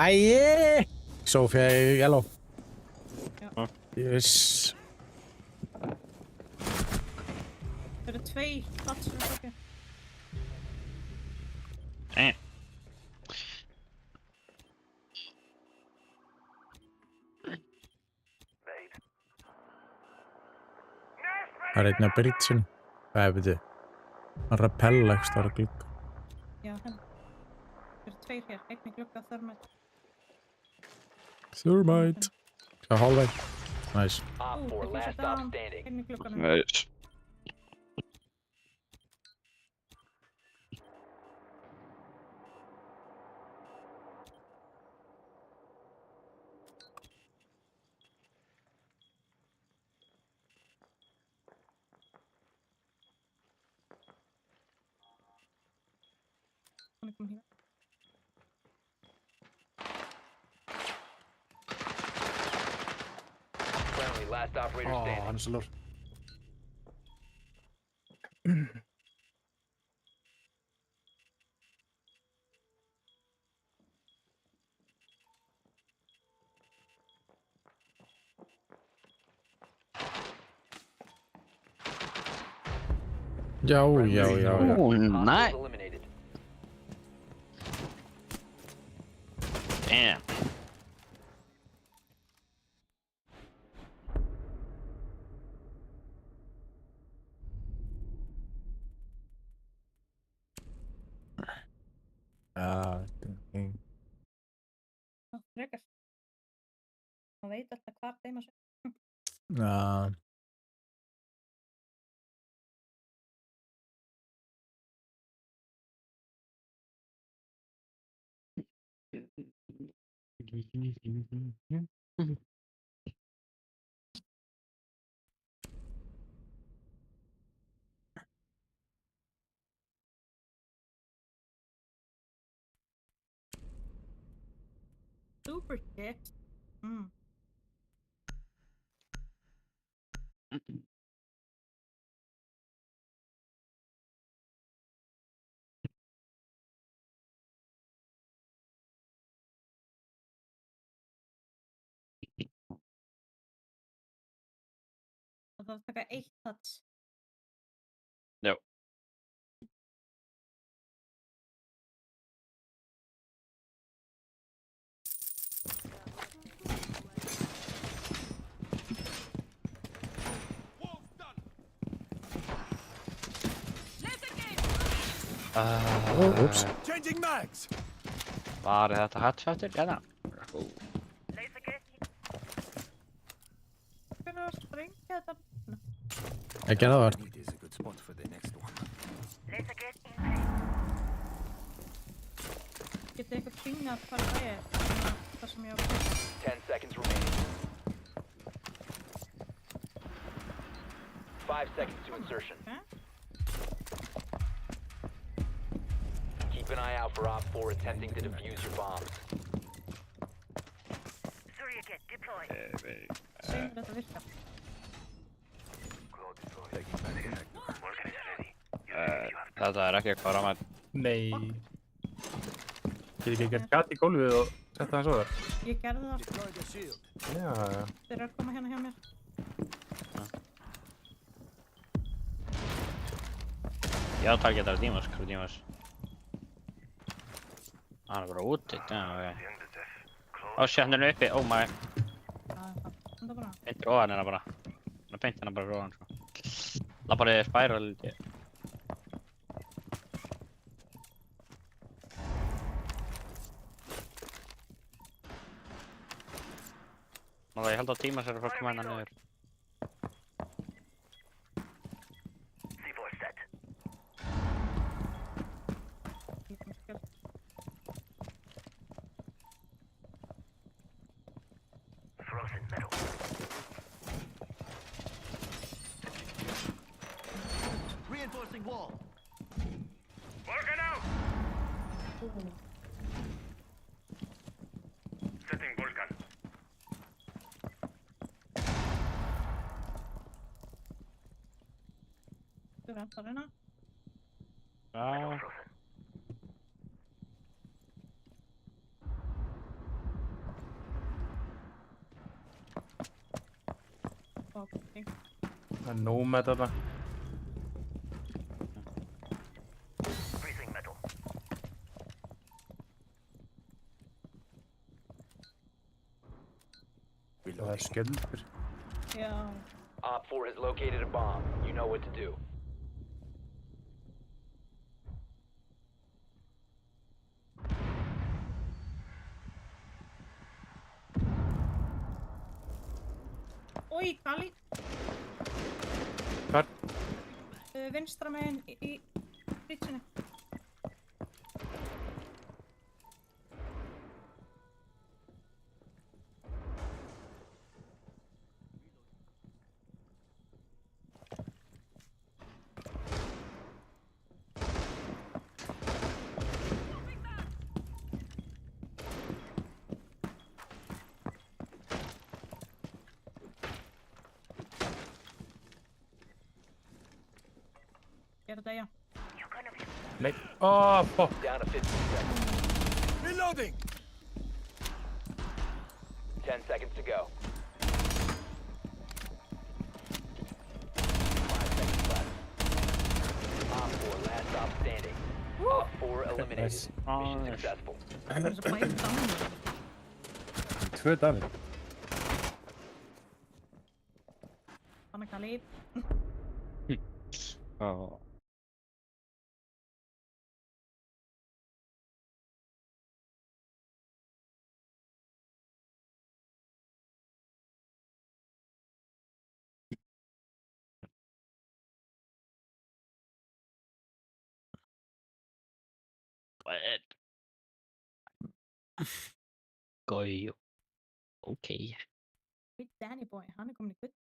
Æi! Sofía í yellow. Já. Yes. Það eru 2 plats fyrir Sofía. Það er einn á bridgeinu. Hvað er betur? Hann repella ekki stóra glugga. Já, henn. Það eru tveir hér, einn í glugga, Thermite. Thermite. Já, hálfveg. Nice. Op 4, last stop standing. Einn í glugganum. Nice. Hann er komin hér. Friendly, last operator Ó, standing. hann er svo lór. Já. Ooh, Hostiles nice. eliminated. Damn. Já. Já, frekar. Hann veit alltaf hvar þeim að segja. Já. Super shit. Það þarf að taka eitt touch. Já. Úps. Var þetta headshotir? Hérna. Hvernig var að sprengja þetta? Ég gerði það vart. Getið eitthvað tvingað hvað það er? Það sem ég á að gera. 10 seconds remaining. 5 seconds to insertion. Okay. Keep an eye out for Op 4 attempting to defuse your bombs. Segjum þetta virkar. Þetta er ekki eitthvað rámætt. Nei. Get ekki gert gat í gólfið og setta það svo þar? Ég gerði það. Já, já. Þeir eru að koma hérna hjá mér. Já, takk ég þetta Dímas, hvað er Dímas? Hann er bara úti, ok. Ó, shit, hann er uppi, oh my. Það er bara. Beintir ofan hérna bara. Hann beint hérna bara ofan, sko. Lapparið spæra lítið. Náða, ég held að Dímas er að fara að koma hérna niður. Þú ventar hérna. Já. Ok. Það er nóg með þetta. Það er skjöldur. Já. Op 4 has located a bomb. You know what to do. Oj, Kali. Hvar? Vinstra megin í brýtsinu. Gera þetta, já. Nei. Oh, fuck. Down to 15 seconds. Reloading! 10 seconds to go. 5 seconds left. Op 4, last stop standing. Op 4 eliminated. Nice. Mission successful. Það er svo bæðið dánur. 2 danir. Hanna Kali. Oh. What? Gojo. Okay. Good Danny boy, hann er komin í gull.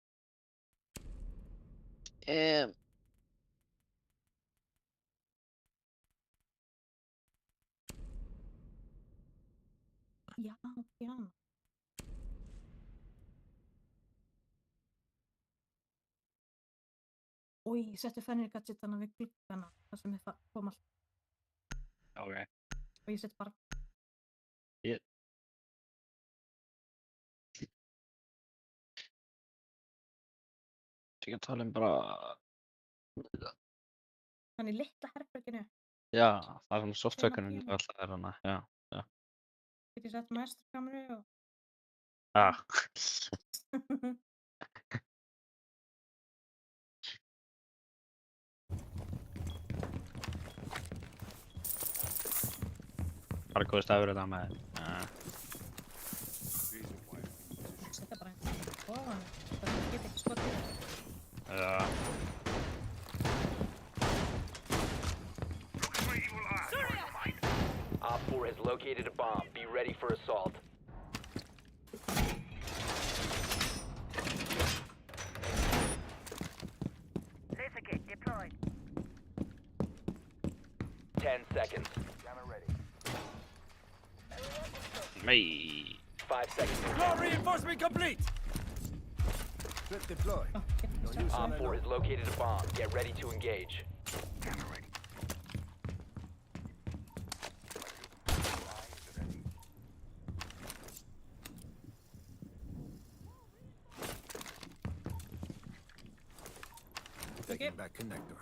Já, já. Oj, ég setti fennir gadgetana við gluggana þar sem það kom allt. Okay. Og ég setti bara... Yeah. Ég kan tala bara... Hann í litla herberginu. Já, það er svona Þema softwarekunnin tíma. alltaf er hana, já. Get ég sett masterkameru og... Ah. Bara góð stafur þetta með. Setja bara einn ofan. Það get ekki skotið. Já. Op 4 has located a bomb. Be ready for assault. Laser gate deployed. 10 seconds. Mei. 5 seconds. Floor reinforcement complete! Strip deployed. Oh, get ekki use sett. Op 4 has located a bomb. Get ready to engage. Taking back connector.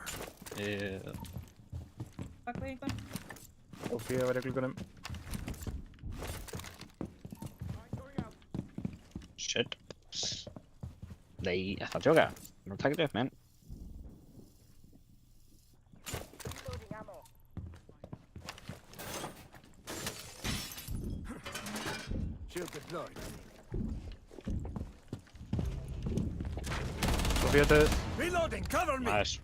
Bak við einhvern. Og því að vera í gluggunum. Shit. Nei, þetta er tjóka. Nú takk þetta upp, menn. Reloading ammo. Shield deployed. Og því að þau... Reloading, cover me! Nice.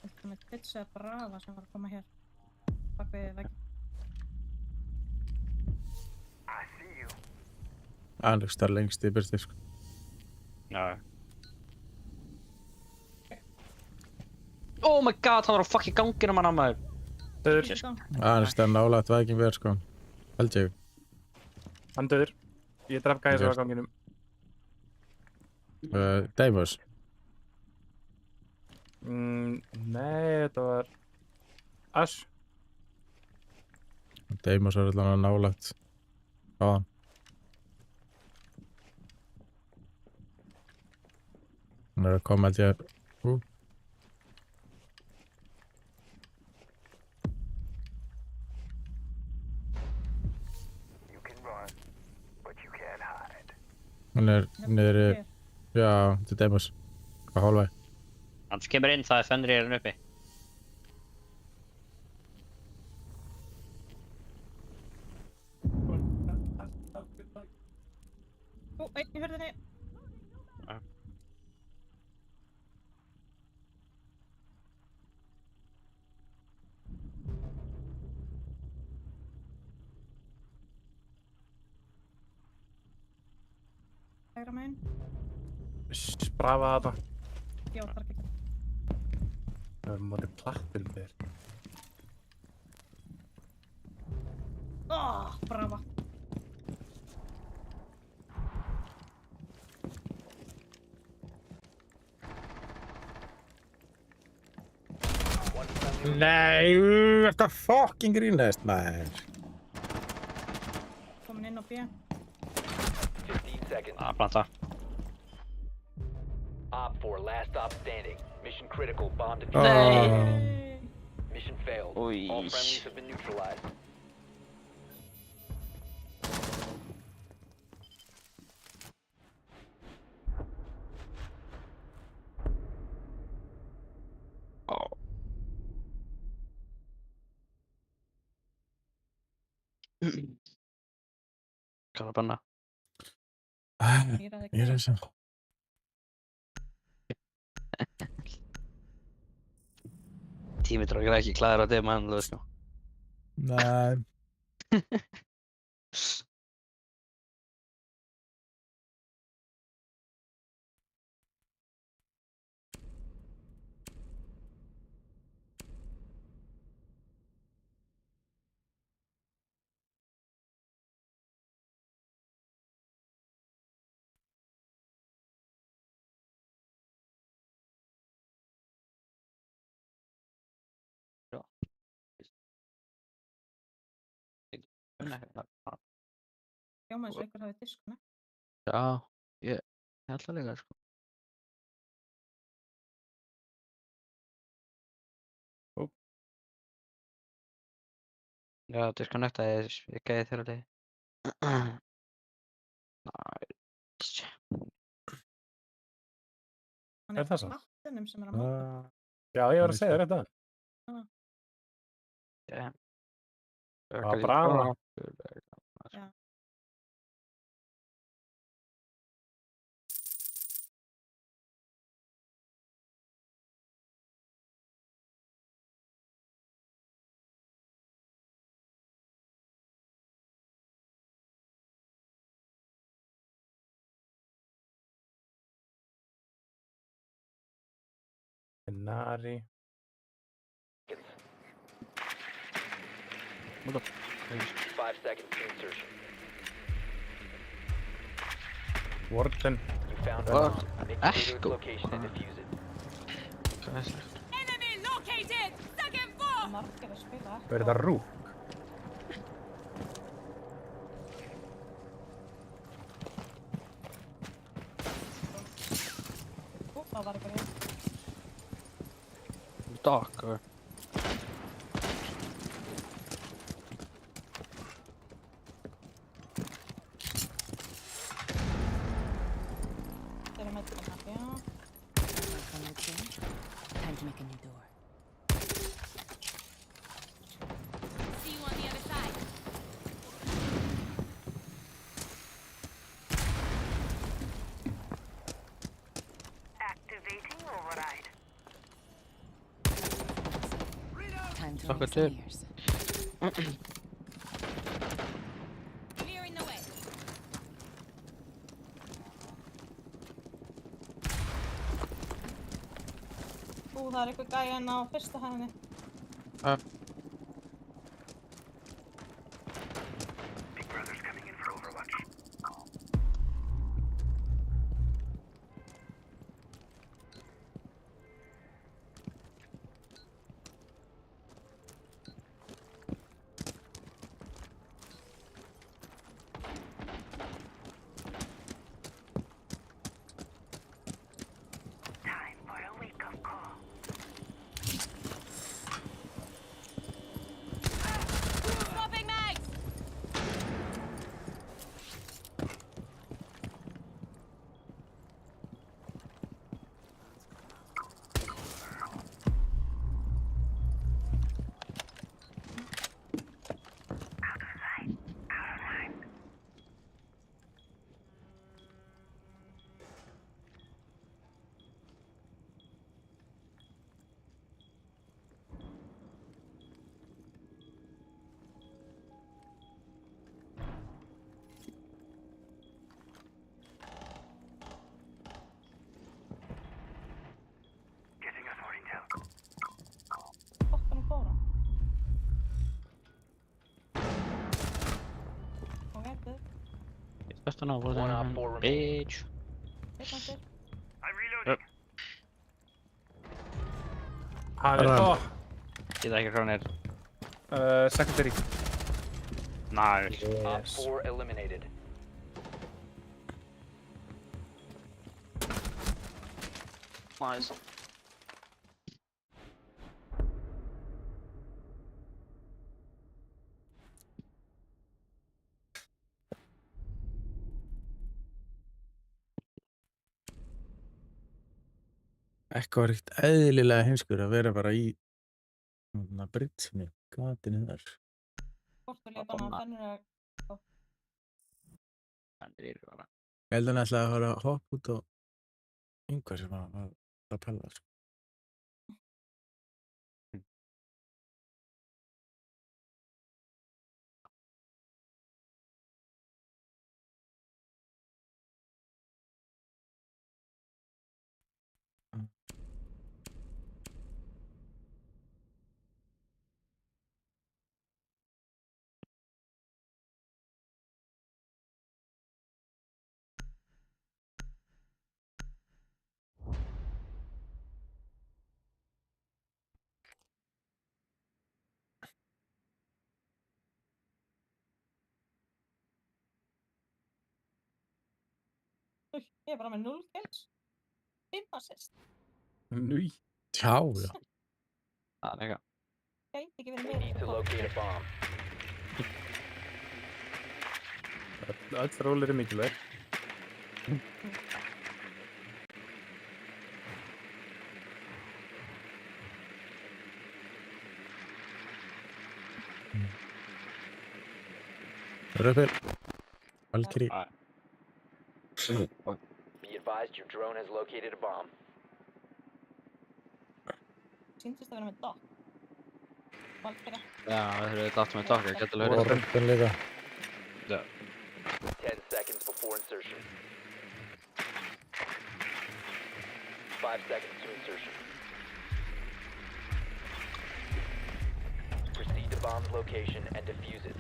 Þetta með pizza brava sem var að koma hér. Bak við veginn. I see you. Alex þar lengst í byrsti, sko. Já. Oh my god, hann var á fucking ganginum hann maður. Döður. Alex þar nálægt Viking Bear, sko. Held ég. Hann döður. Ég draf gæði svo á ganginum. Deimos. Nei, þetta var... Ash. Deimos var allavega nálægt á hann. Hann er að koma held ég... You can run, but you can't hide. Hann er niðri... Já, þetta er Deimos. Hvað hálfæg? Hann kemur inn, það er Fenrir hérna uppi. einn í hurðinni. Hægra megin. Brafa þetta. Já, þar ekki. Það er mótið plattum þér. Brava. Nei, þetta fucking grínast, maður. Komin inn á B. 15 seconds. Planta. Op 4, last stop standing. Mission critical, bomb Oh. defused. Mission failed. Oi. All friendlies have been neutralized. Hvað er að banna? Ég er sem. Tími drókir ekki klæður á þeim mann, sko. Nei. Já, maður svo ykkur hafið diskuna. Já, ég held að líka, sko. Já, disconnectaði, ég gæði þér að leiði. Nice. Hann Er það svo? plattinum sem er að móta. Já, ég var að segja þetta. Yeah. Já, brava. Já. Nari. 5 seconds to insertion. Warden. You found a What? bomb. Make Ah, it to its go. location and defuse it. Hvað er það? Enemy located! Second floor! Margir að spila ekki. Verður það rúk? Það var eitthvað hér. Dock, or... Þeir eru með þetta, já. Time to make a new door. See you on the other side. Activating override. Time to Fuck ring it, some dude. ears. Clearing the way. Það er eitthvað gæjan á fyrsta hæðinni. Big Brother's coming in for Overwatch. Time for a wake-up call. Just know what One I op 4 remaining. bitch. Einn eftir. I'm reloading. Það er, Bara- Ég veit ekki hvað hann er. secondary. Nice. Op 4 eliminated. Nice. Eitthvað var ekkert eðlilega heimskur að vera bara í britsni, gatinu þar. Hvort vil ég banna að fennur að Hann er bara. Ég held að hann ætlaði að fara að hoppa út á einhver sem var að pella. Sko. Ég er bara með 0 kills. 5 assist. Núi. Já, já. Það er eitthvað. Gæti ekki verið We need to meira. locate a bomb. Öll ról eru mikilvæg. Röpil. Valkyrie. Be advised your drone has located a bomb. Sýndist að vera með dot. Valkyria. Já, það eru dátum með takka, geta alveg Og verið. Röpil líka. 10 seconds before insertion. 5 seconds to insertion. Proceed to bomb's location and defuse it.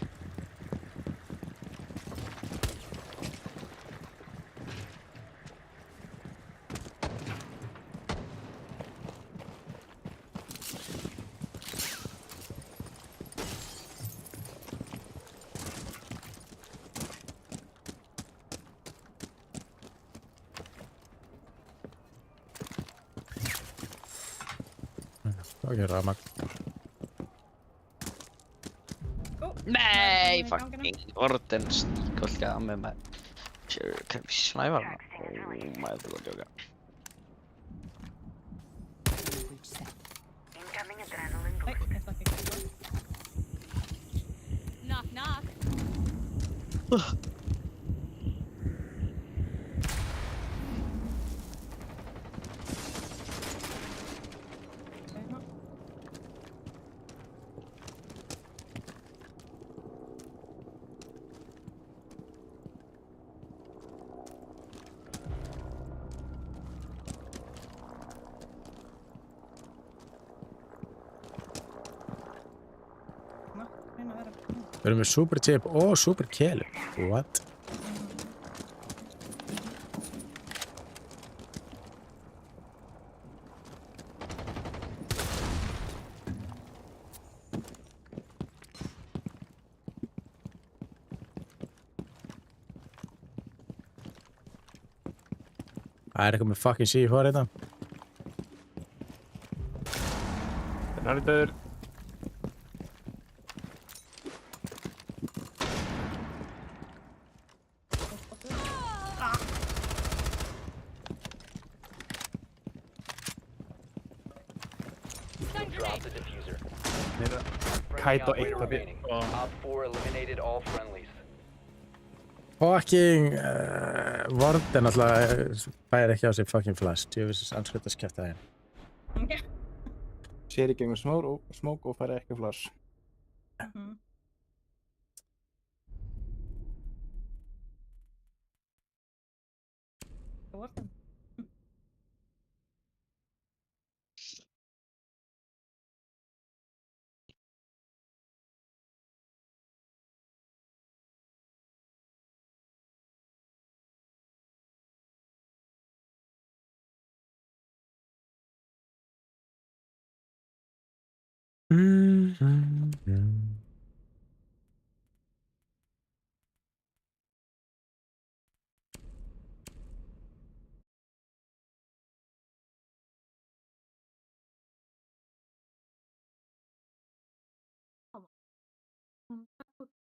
Það er rafmagn. Nei, fucking orðin stíkolka með með. Kan vi snæfa hana? Maður þú að djóka. Incoming adrenaline Nei, boost. ég ætla ekki að koma. Knock, knock. Sveina. Ná, reyna að vera. Við erum með super chip og super kelu. What? Það er eitthvað með fucking C4 hérna. Þannig er þetta Drop the diffuser. kæt og Friendly eitt operator að byrja. remaining. Op 4 eliminated all friendlies. Fucking Warden alltaf fær ekki á sig fucking flash. Ég vissi anskvæmt að skæfta þeim. Ok. Sér í gegnum smók og fær ekki flash. Mhm. Það var það.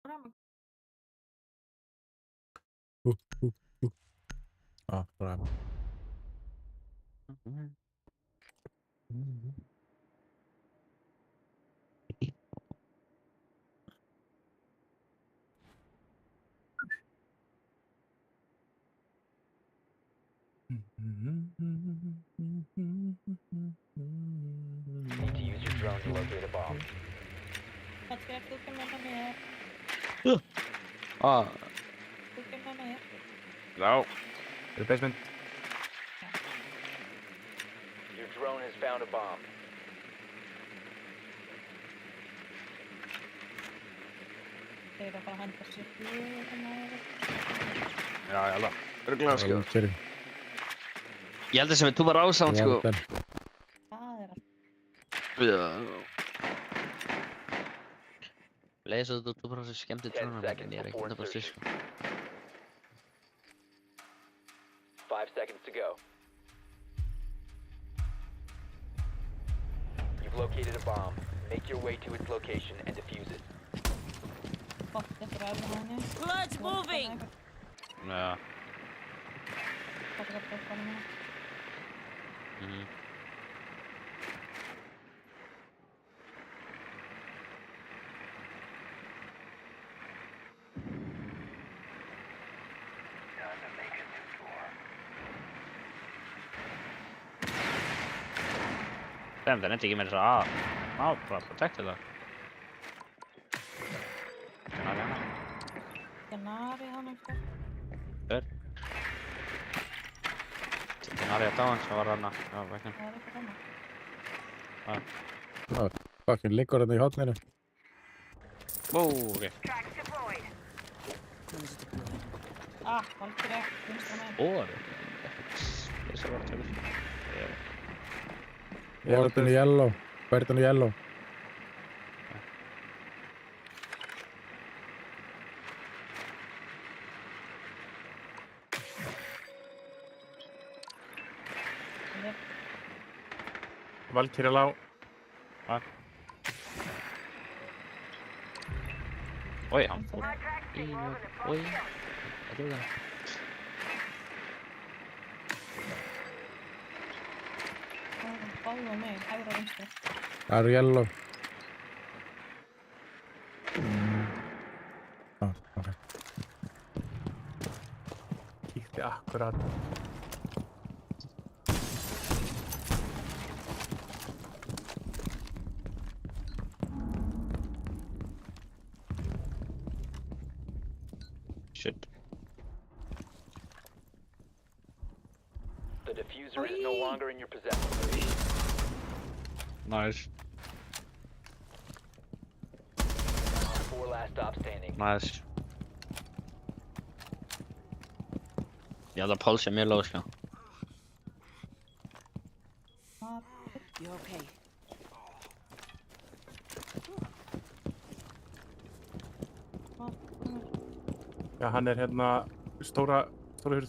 Fram. Já, bara. Need to use your drone to locate a bomb. Patrik, þú kemur með mér. Ah, Þú kemur með mér. Já. Eru basement. Your drone has found a bomb. Þeir eru bara að henda sér flug hérna. Já, jævla. Örgulega sko. Fyrir. ég held þess að við túmar ásamt sko. Það er allt. Já. Leið svo þú túmar ásað skemmti 10 trónum, seconds en ég er before ekki bara insertion. sko. 5 seconds to go. You've located a bomb. Make your way to its location and defuse it. Bóttið fyrir öðru henni. Blood's moving! Já. Bóttið fyrir öðru henni. Damn, það nefndi ekki með þess að bara protecta það. Janari hann sko. Janari að dáin sem var þarna á vekknum. Það er eitthvað þarna. Fucking liggur hérna í hotninu. Ok. Track deployed. Valkyrie, vinstra megin. Þessi var tölur. Hvernig yellow. Hvernig yellow. Valkyria lá. Oj, han får Our track i... signal and the Oj. bomb down. Jag tror det. Það er báðu megin, hægra og vinstri. Það eru yellow. Ok. Kíkti akkurat. Shit. The diffuser is no longer in your possession. Nice. 4 last stop standing. Nice. Jävla puls är mer low ska. You're okay. Já, hann er hérna stóra hurð.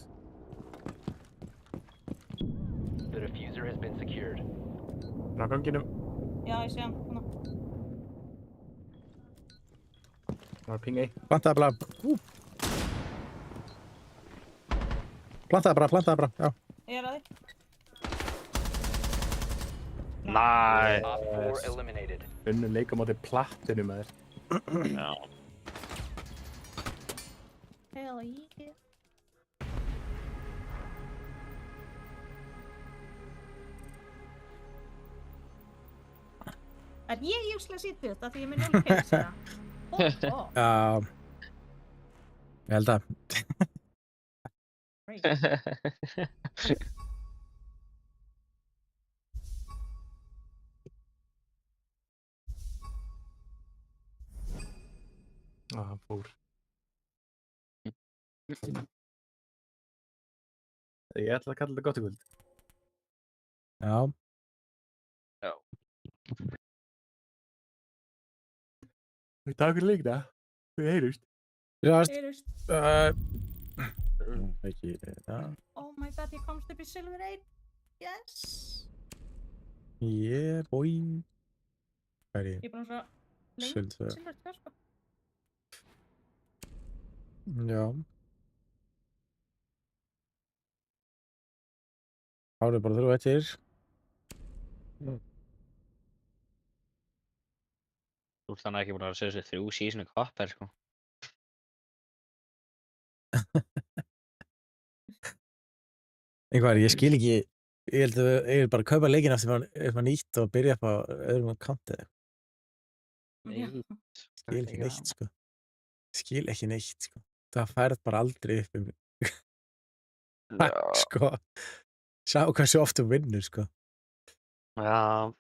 The diffuser has been secured. Hann á ganginum. Já, ég sé hann. Hérna. Hann var ping A. Plantaði bara. Plantaði bara. Já. Ég er að því. Nice. Op 4 eliminated. Unnu leika móti plattinu með þér. Ja. Hell yeah. Er ég useless í þetta því ég með 0 kills eða? Já. Ég held að. Hann fór. Ég ætla að kalla þetta gott í kvöld. Já. Já. Takk fyrir leikina. Við heyrjumst. Heyrjumst. Ekki, já. Oh my god, ég komst upp í Silver 8. Yes. Yeah, boy. Hvað er Ég er búin að svo lengi Silver. Silver 2 sko. Já. Árið bara 3 eftir. Þú ert þannig ekki búin að segja þessi 3 season í Copper, sko. Einhver, ég skil ekki, ég held að ég vil bara kaupa leikinn eftir maður nýtt og byrja upp á öðrum akkánti. Já. Skil ekki neitt, sko. Skil ekki neitt, sko. Það færð bara aldrei upp sko. Sjá hversu oft þú vinnur, sko. Já.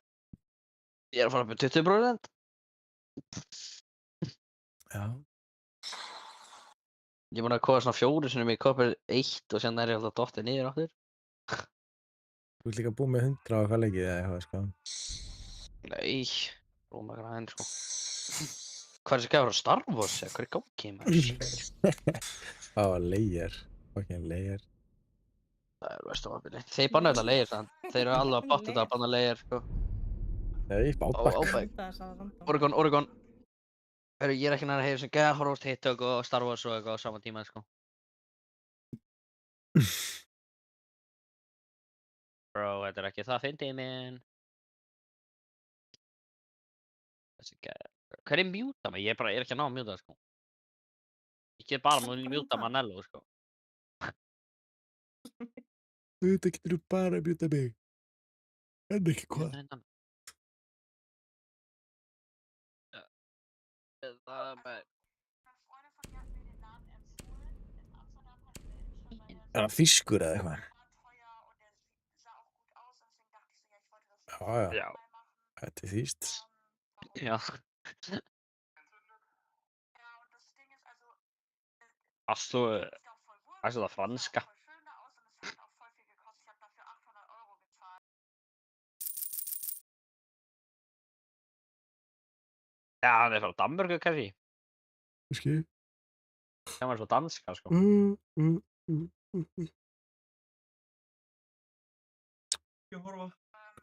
Ég er að fara upp með 20%. Já. Ég er búin að kóða svona 4 sinnum í Copper 1 og síðan er ég alltaf dottið niður aftur. Þú ert líka búið með 100 á hvað leikið eða eitthvað, sko. Nei, róma græn, sko. Hvað er þessi gæður á Star Wars, eða hvað er í gangi, maður? Það var Leir. Fucking Leir. Það er versta vappinni. Þeir banna þetta Leir, þannig. Þeir eru alveg að botta þetta að banna Leir, sko. Nei, bátbakk. Oregon. Hörru, ég er ekki næra að heyra sem gæða horfa á TikTok og Star Wars og eitthvað á sama tíma, sko. Bro, þetta er ekki það fyndið, minn. Þessi gæða. Hver er mjúta mig? Ég er ekki að ná að mjúta, sko. Ég get bara að mjúta Manello, sko. Þetta getur þú bara að mjúta mig. En ekki hvað. Er það þýskur eða eitthvað? Já. Þetta er þýst. Já. Alltså það franska. Ja, han är från Danmark kanske. Måske. Kan vara så danska, sko.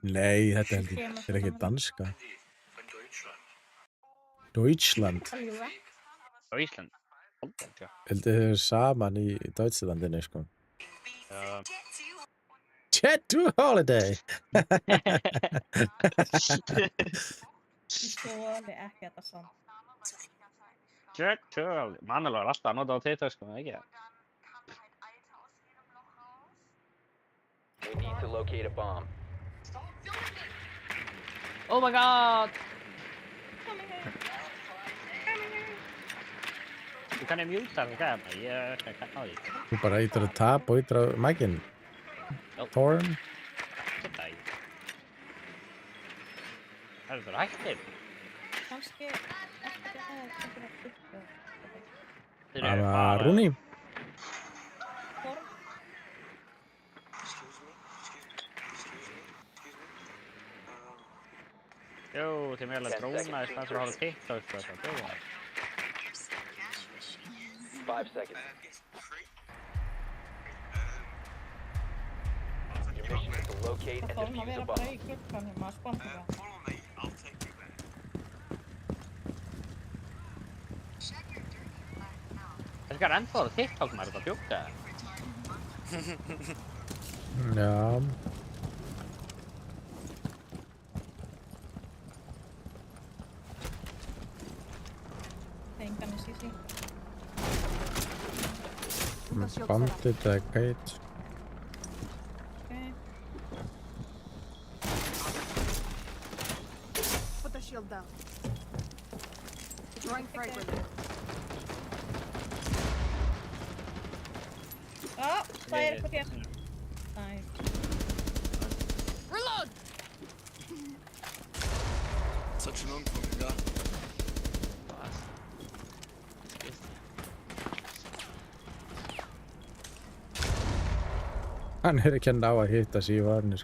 Nei, þetta er ekki danska. Deutschland. Deutschland. Heldur þau eru saman í Deutschlandinu, sko. Ja. Jet to holiday! Ég þoli ekki þetta saman. Jet to holiday. Manello er alltaf að nota á TikTok, sko, ekki? We need to locate a bomb. Oh my god! Du kan mjuta den här, men jag kan aldrig. Þú bara ítur að tap og ítur að mækinn. Torn. Er það hættir? Kannski ekki Það var Rúni. Jó, þið meðal að dróna í stað fyrir að hafa TikTok, sko, það bjóða. 5 seconds. Your mission is to locate and Það fór defuse að the vera bara í bomb. gluggan hérna að spanta það. Það skal ennþá á TikTok maður þetta bjóka. Já. Engan í sísi. Bandit eða geit. Put the shield down. Drawing frag grenade. Það er eitthvað hér. Reload! Such an unfucking guy. Hann er ekki að ná að hitta sig í varnir.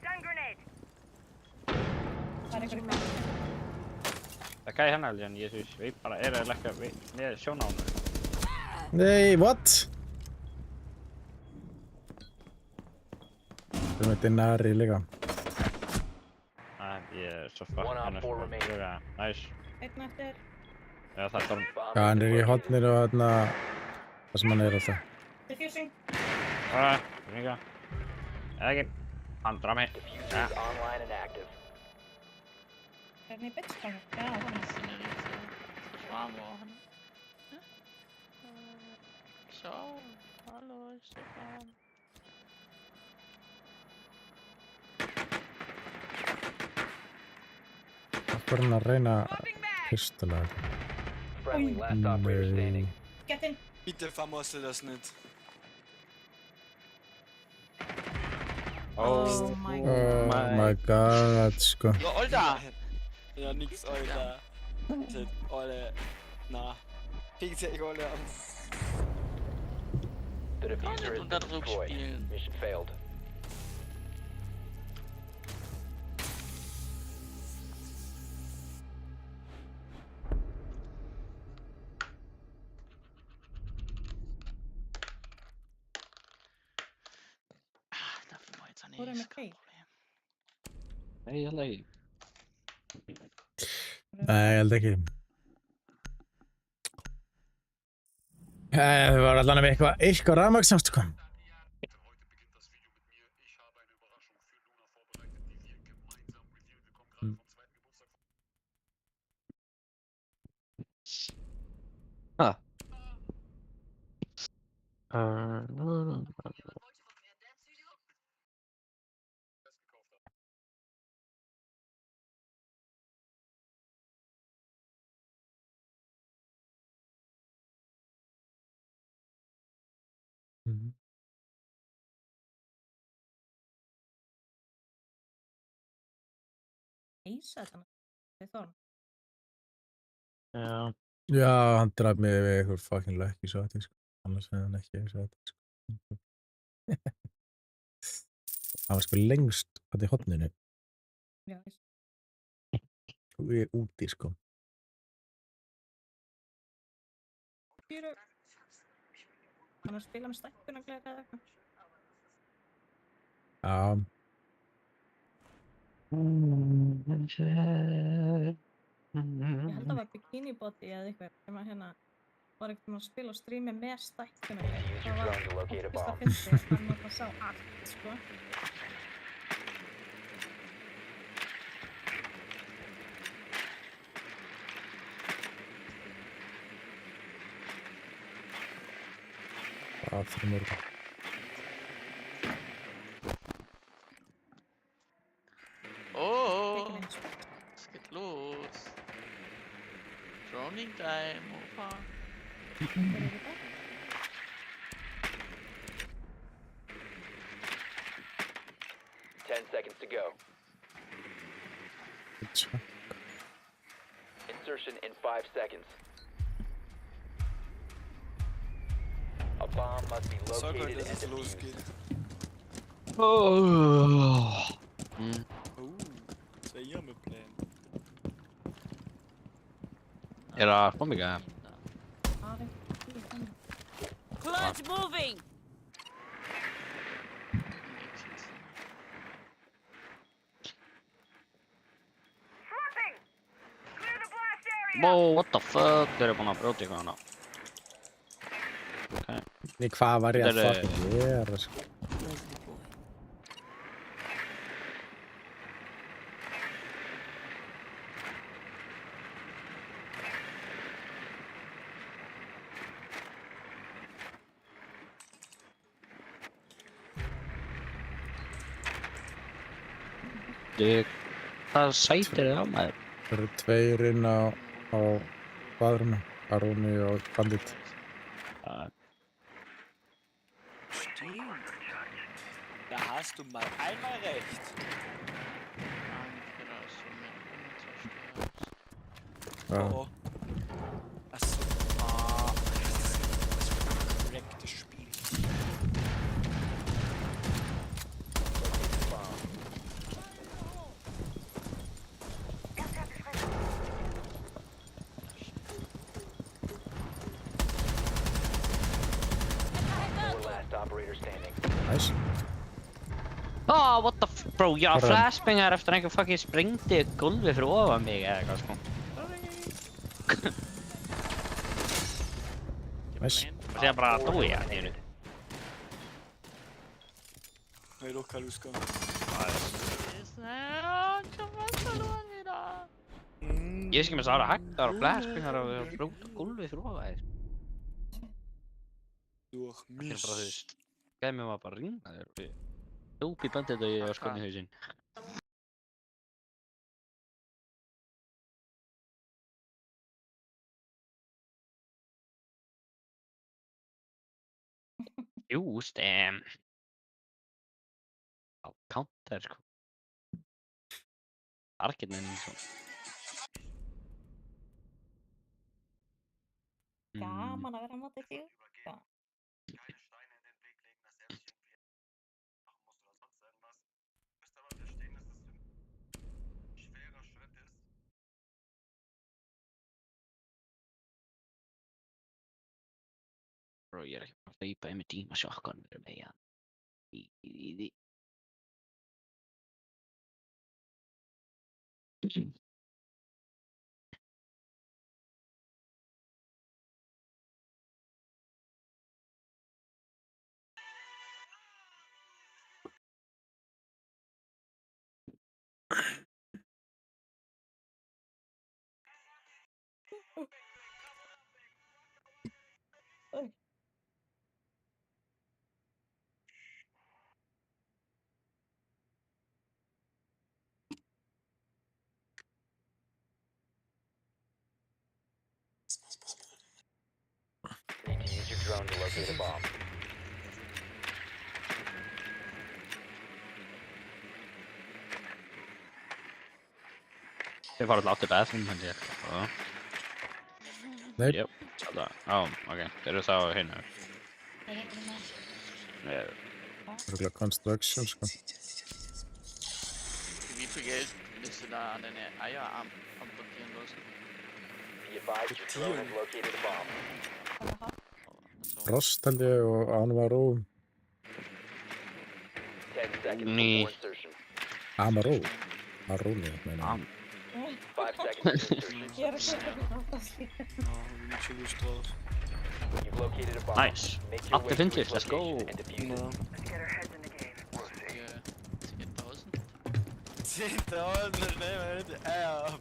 Stun grenade. Það er eitthvað hér. Það gæði hennar alveg en ég bara að leggja með sjónánu. Nei, what? með Dinari líka. Ég er svo One fucking on four remaining. Næs. Einn eftir. Já, það er storm. Bomb Já, hann er í located. hotnir og þarna það sem hann er alltaf. Diffusing. Líka. Eða ekki. Hann draf mig. Diffuser is online and active. Er hann í bitchkvæmi? Já, hann er. Försvann var han. Så, hallå, Stefan. Það var hann að reyna pistola. Friendly last operator standing. Get in. Bitte vermossel das nicht. Oh my god. Oh my god, sko. Ja, Alter! Ja, nix, Alter. Seid alle... Na. Fickt euch alle an. The diffuser has been Druck destroyed. spielen. Mission failed. Därför var jag Hvor er med krig? Nei, ég held ekki. Nei, ég held ekki. Þau var allan með eitthvað rafmagnssamt, sko. Ha. Eisa þetta. Þetta er Þorn. Já. Já, hann draf mig við eitthvað fucking lucky shot, sko. Annars hefði hann ekki shot, sko. Það var sko lengst að í hotninu. Já, veist. Og við erum úti, sko. Býru. Hann er að spila með stækkunargleika eða eitthvað. Já. Ég held að það var Bikini Body eða eitthvað sem að hérna var eitthvað að spila og strími með stækkunargleika. Use your Það var drone to locate a oftast að bomb. fyndi að hann náttúrulega sá allt, sko. Það fyrir mörg. Åh, ska los. Droning time, morfar. 10 seconds to go. Insertion in 5 seconds. A bomb must be Sag halt, located dass and es defused. losgeht. Oh. Das wäre ihr mit Plan. Er það komið ekki? Clutch moving! Wow, what the fuck? Þeir eru búin að brjóta ykkur hana. Okay. Nei, hvað var ég að Þetta er- fucking gera, sko? Hvað sætir þið á maður? Það eru tveir inn á baðrúmi. Aroni og Bandit. Stimmt. Da hast du mal einmal recht. Já. Oh. Achso. Ah. Das ist ein korrektes Spiel. Four last operator standing. Nice. Oh, what the f... Bro, ég á Hvað er hann? flashbangar eftir einhver fucking sprengdi gólfið fyrir ofan mig eða eitthvað sko. Nice. Það sé bara að dói ég að nýru. Hey, look, Kaluska. Ég veist ekki með þess að ára hægtar og flashbangar og brúta gólfið fyrir ofan þér. Door Það er bara mis. þú veist. Gæði mig bara að ringa þér. Dópi bandið og ég var skonni í hausinn. Just á counter sko. Arkinn sko. Gaman að vera á móti því. Já. Bro, ég er ekki bara að hleypa með tíma shotgun fyrir mig að í því. Need to use your drone to locate a bomb. Þeir fara alltaf aftur bathroom held ég. Nei. Jöp, alltaf. Ok. Þeir eru þá hérna. Örugglega construction sko. Vi forget, hvis der er den her ejerarm om på den også. Be advised your drone has located a bomb. Frost held ég og Anvaró. 10 seconds Nee. before insertion. Amaró. Aróni, meina. 5 seconds to insertion. Ég er að geta fyrir það slíka. Nå, vi er ikke lyst til det. You've located a bomb. Nice. Make your way Allir to fyndir, its let's go. location and defuse it. Nå. Til pausen. Sitt og den ned er.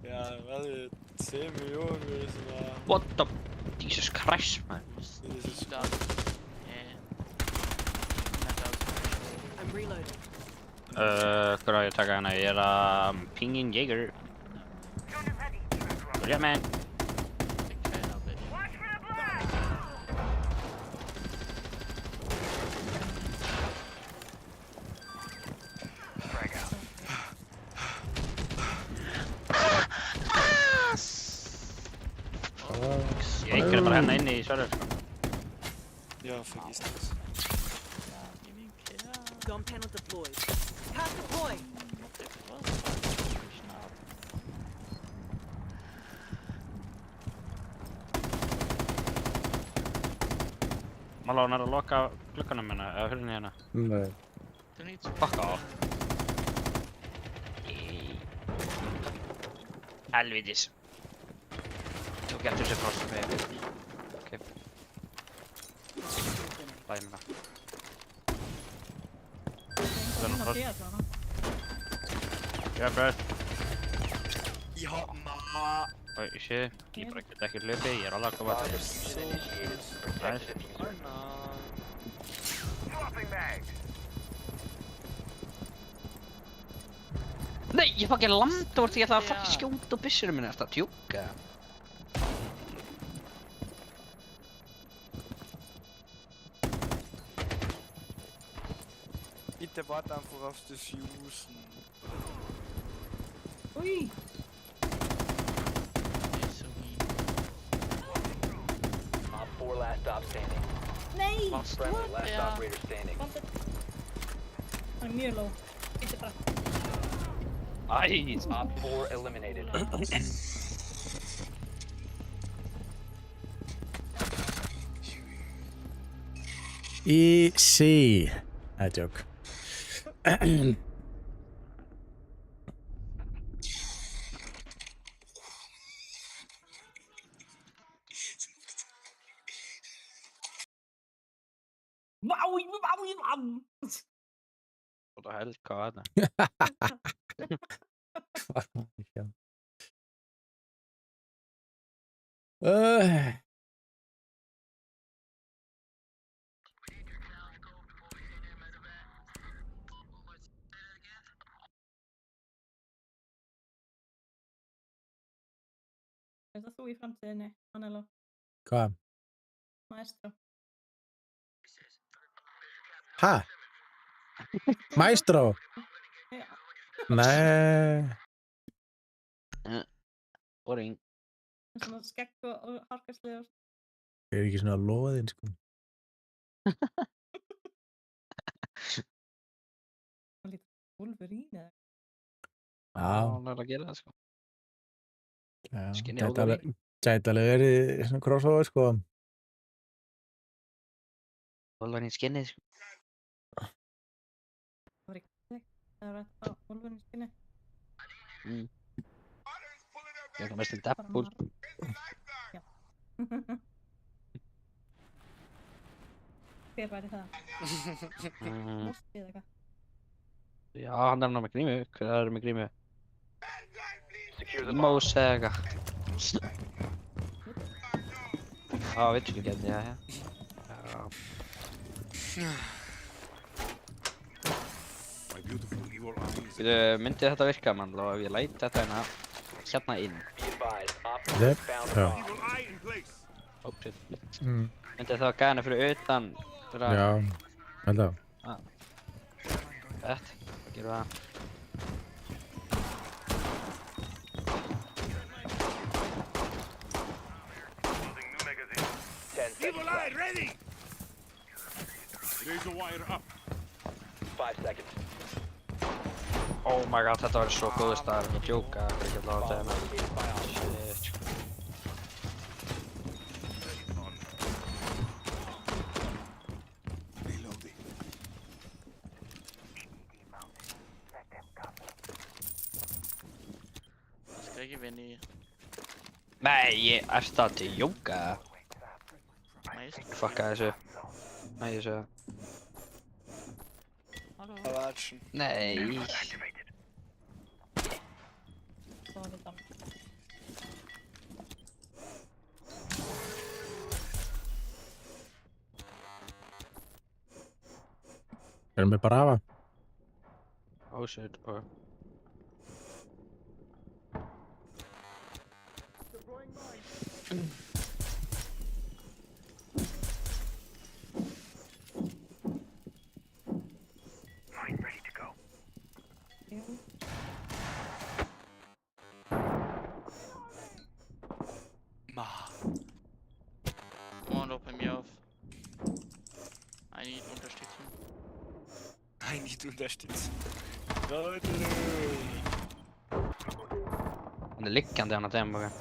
Ja, hvad er det? 10 millioner, hvis det var. What the... Jesus Christ, man. Stop. I'm reloading. Hvað á ég að taka hana? Ég er að pingin Jaeger. Börja man. Jaeger er bara hérna inni í svörður sko. Ja, forgiss det. Gun panel deployed. Cast deploy. Malá, hún er að loka glugganum hérna, eða hurðinni hérna. Nei. Fuck off. Helvítis. Tók eftir þessu frost með. Ok. Bæði mér það. Það er að bíða það. Yeah, bro. Ja, mamma. Oi, shit. Ég bara get ekki hlupið, ég er alveg að koma til. Nice. Nei, ég fucking landa úr því að ég ætlaði að fucking skjóta á byssurum minni eftir að tjúka. Ikke bare den for ofte fusen. Ui! Op 4 last stop standing. Nei! Friendly last Ja. operator standing. Það er mjög low. Ítti bara. Nice. Op 4 eliminated. Easy. Það er joke. What the hell, hvað er þetta? Hvað var ég sjá? Er það þú í framtíðinni, Manello? Hvað? Maestro. Ha? Maestro? Já. Nei. Boring. Svona skegg og harkarsli og... Ég er ekki svona loðinn, sko. Það lítur Wolverine eða? Já. Hún er að gera það, sko. Já, Skinny Wolverine. gæti alveg verið svona crossover, sko. Wolverine skinnið, sko. Það var ekki þig. Það var þetta Wolverine skinni. Ég er það mest til Deadpool. Já. Hver væri það? Mosti eða eitthvað? Já, hann er með grímu. Hver er með grímu? Mós eða eitthvað. Já, veit ekki já. Myndi þetta virka, mann, ef ég læt þetta hérna inn? Já. Oh, shit. Myndi það gæna fyrir utan? Já, held að. Fett, gerum það. Evil eye ready! Razor wire up. 5 seconds. Oh my god, þetta var svo góður staðar. Ég djóka, ég get láta þetta. Shit. Jeg skal ikke vinde i. Nei, ég eftir að djóka. Fucka þessu. Nei, þessu. Það var action. Nei. Erum við bara afa? Oh shit, or... Come on, open me off. I need Unterstützung. I need Unterstützung. Han är liggande annat än bara.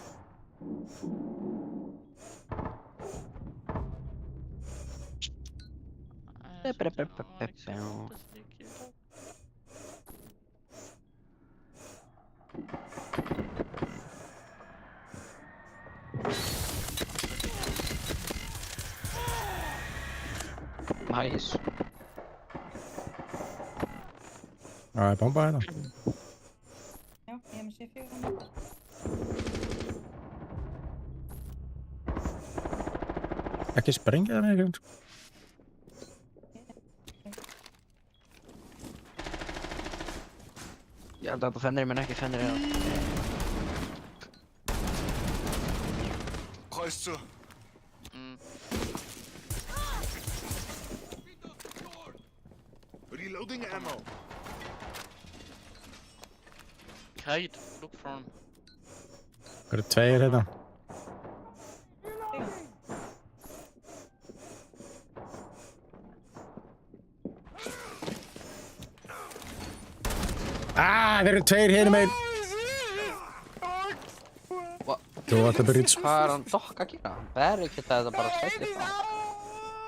Nice. Já, bomba hérna. Já, ég hef með C4. Ekki sprengja það með einhvern, sko. Ég held að það fennir menn ekki fennir eða. Kreuz zu. Reloading ammo. Kite, look for him. Það eru tveir hérna. Þeir eru tveir hérna megin. Þú vart að byrja Hvað er hann dokk að gera? Hann berði ekki þetta bara slætti frá.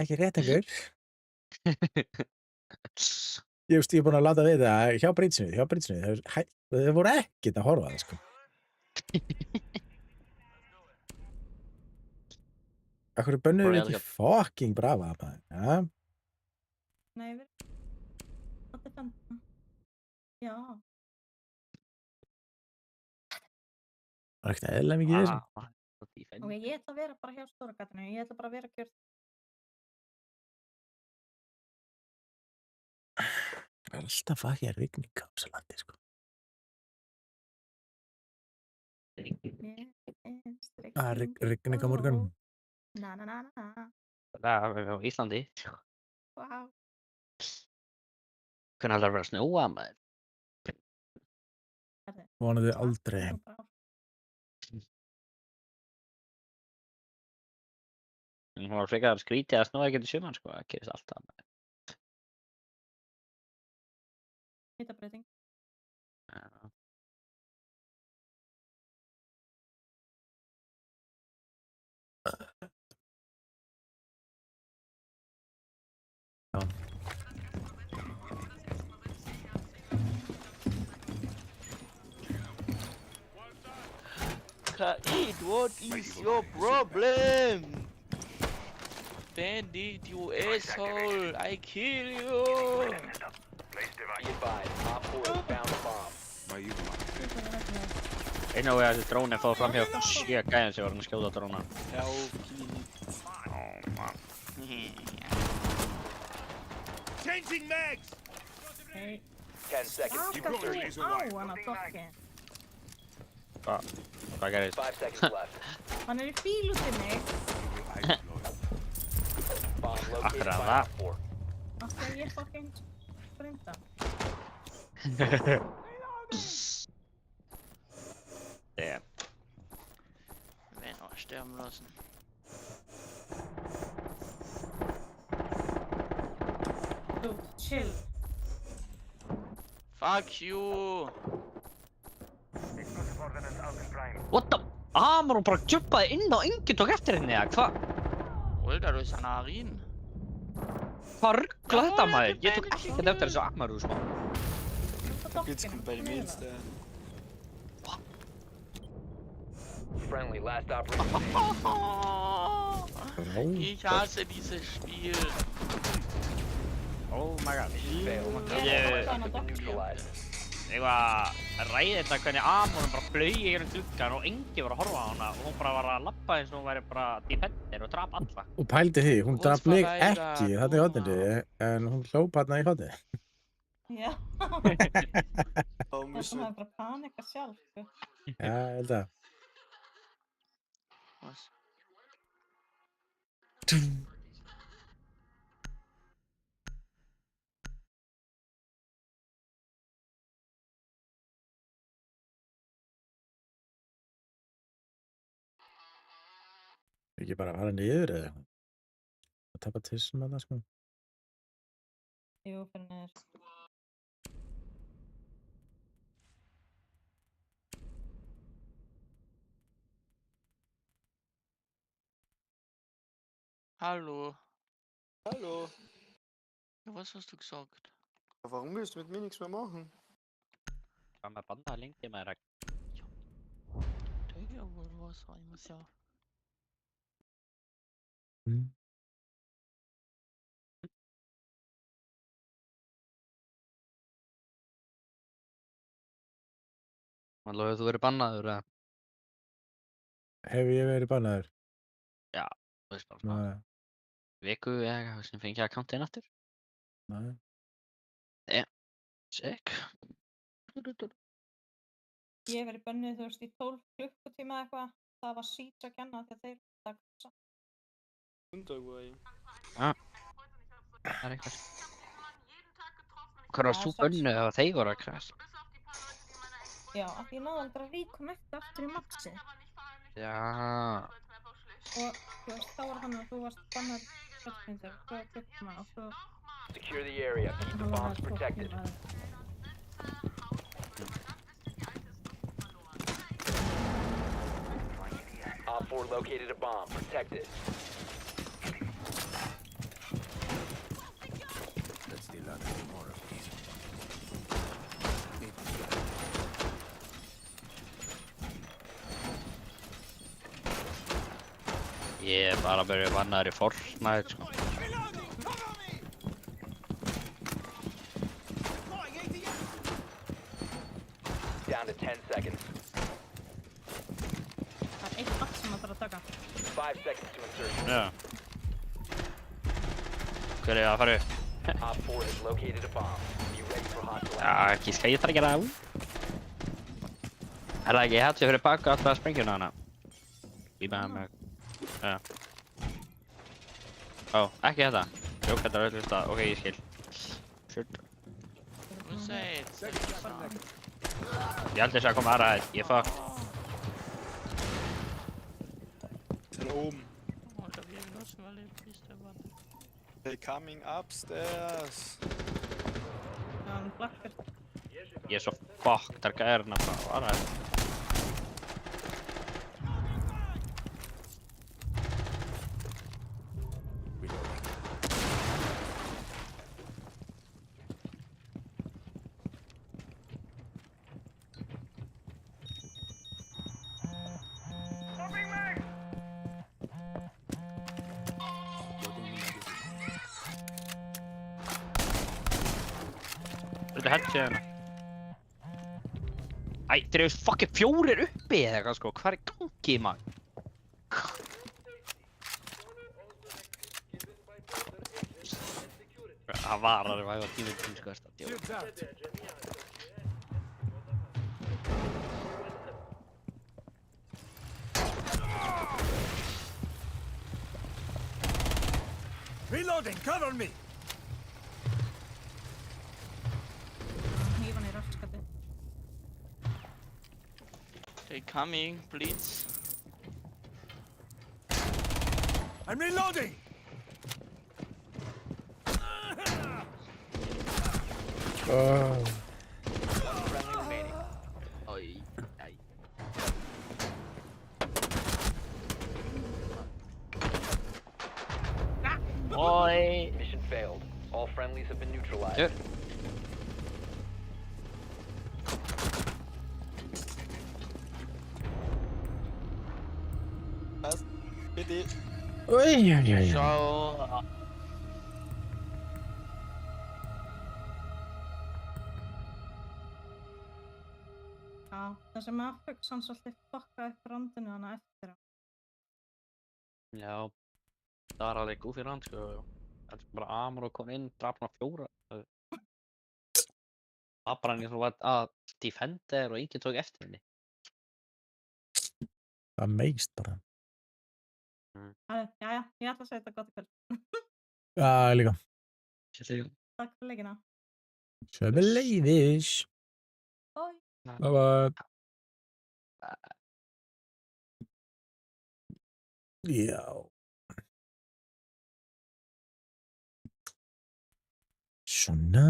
Ekki réttingur. Ég er búinn að láta við það hjá Brítsinu. Þau voru ekkert að horfa á það, sko. Akkur bönnuðu við ekki fucking brava, maður. Ja. Nei, við... Já. Það er ekkert eðlilega mikið í þessu. Ok, ég ætla að vera bara hjá stóra gatinu. Ég ætla bara að vera að gjörð. Það er alltaf fucking rigning á þessu landi, sko. Það er rigning á morgun. Na. Það er á Íslandi. Wow. Hvernig heldur það að vera að snjóa, maður? Vonandi aldrei. Hún var frekar skrítið að snúa ekkert í sumar, sko. Það gerist alltaf. Hitabreyting. Já. Já. Kaid, what is your problem? Bandit, you asshole! I kill you! Be advised, Op 4 has found a bomb. Einu á þessi dróni fóð fram hjá 7 gæðin sem var hann að skjóta dróna. Já, fínt. Changing mags! Hey. 10 seconds. Slaka þú á hana, Dokki. Hvað gerðist? 5 seconds left. Hann er í bíl út í mig. Bomb located Akkur by að það. Op 4. Þegar ég fucking sprinta. Damn. Wen auch sterben lassen. Dude, chill. Fuck you! What the? Amar bara jumpaði inn og enginn tók eftir henni, eða hvað? Olga, du ist Anarin. Hvað ruggla þetta, maður? Ég tók ekkert eftir þessu Amaru, sko. Jetzt kommt bei dem Mails der. Friendly, last operator. Ich hasse dieses Spiel. Oh my god. Fail. Neutralized. Ég var að ræða þetta hvernig Amon bara flaug í hérna gluggan og enginn var að horfa á hana og hún bara var að labba eins og hún væri bara defender og drap alla. Og pældi því, hún draf mig ekki þarna í hotninu, en hún hljóp þarna í hotninu. Já. Þá Það sem hefur bara panika sjálf, sko. Já, ég held að. Was? Ekki bara fara niður eða eitthvað. Það tapar tissum að það, sko. Jú, fyrir niður. Hallo. Hallo. Ja, was hast du gesagt? Warum willst du mit mir nichts mehr machen? Hvað með banda lengi með regn? Digga, wo du was rein muss ja. Allavega hefur þú verið bannaður, eða? Hef ég verið bannaður? Já, þú veist bara svona Nei, viku eða eitthvað sem fengi að counta inn aftur. nei. Sick. Ég hef verið bönnuð, þú veist, í 12 klukkutíma eða eitthvað. Það var Siege að kenna því að þeir taka Unterway. Það er eitthvað. Hvað var svo bönnuð ef þeir voru að krasa? Já, af því ég náði aldrei að reconnecta aftur í maxi. Já. Og þú veist, þá var þannig að þú varst bannað 30 mínútur, 2 klukkutíma og svo Secure the area. Keep the bombs protected. Op 4 located a bomb. Protect it. Let's still not do more of these. Ég er bara að byrja vannaður í Fortnite, sko. Down to 10 seconds. það er eitt vatn sem það þarf að taka. 5 seconds to insertion. Já. Hver er að fara upp? Op 4 has located a bomb. Be ready for hostile Já, action. ekki skal ég fara að gera það. Er það ekki hætti fyrir baka alltaf sprengjuna hana? Býma með. Já. Ó, ekki þetta. Jók, þetta er öll þetta. Ok, ég skil. Shit. Hún segir Ég held þess að koma aðra hætt. Ég fuck. Til oben. Åh, der bliver noget, som var lidt piste, var det. They coming upstairs. Það var Blackbird. Ég er svo fucked að gærna frá aðra hætt. Þetta hætti hérna. Æ, þeir eru fucking 4 uppi eða eitthvað sko. Hvað er í gangi, maður? Það var alveg að tíma sko þetta djók. Reloading, cover me! Hnífan í raskati. They coming, please. I'm reloading! Oh. One friendly remaining. Oj, nej. Oj! Mission failed. All friendlies have been neutralized. Kör. Fast. Bitte. Oj, oj, oj. Så... Já, þessi Mafux hann svolítið fokka upp randinu hana eftir á. Já, það var alveg goofy rand sko. Það er bara Amor og kom inn, draf hann á 4. Það var bara hann eins og var að defender og enginn tók eftir henni. Það meist bara. Jæja, ég ætla að segja þetta gott í kvöld. Já, líka. Takk fyrir leikina. Sömuleiðis. Bye. Bye bye. Já. Svona.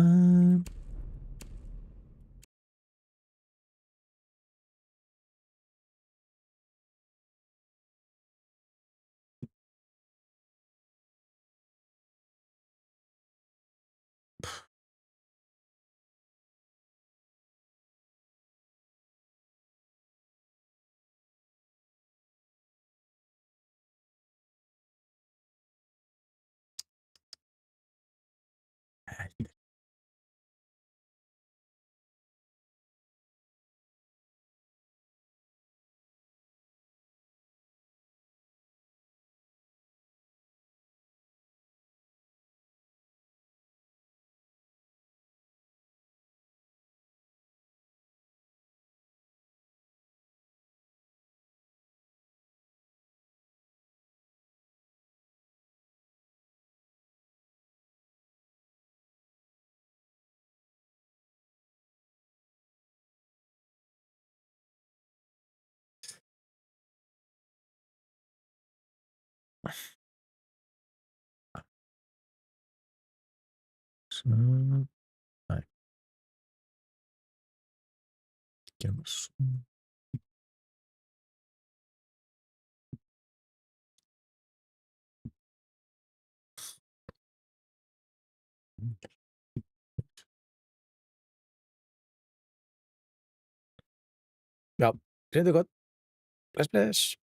Svo. Nei. Gerum bara svona. Já, reyndu gott. Bless, bless.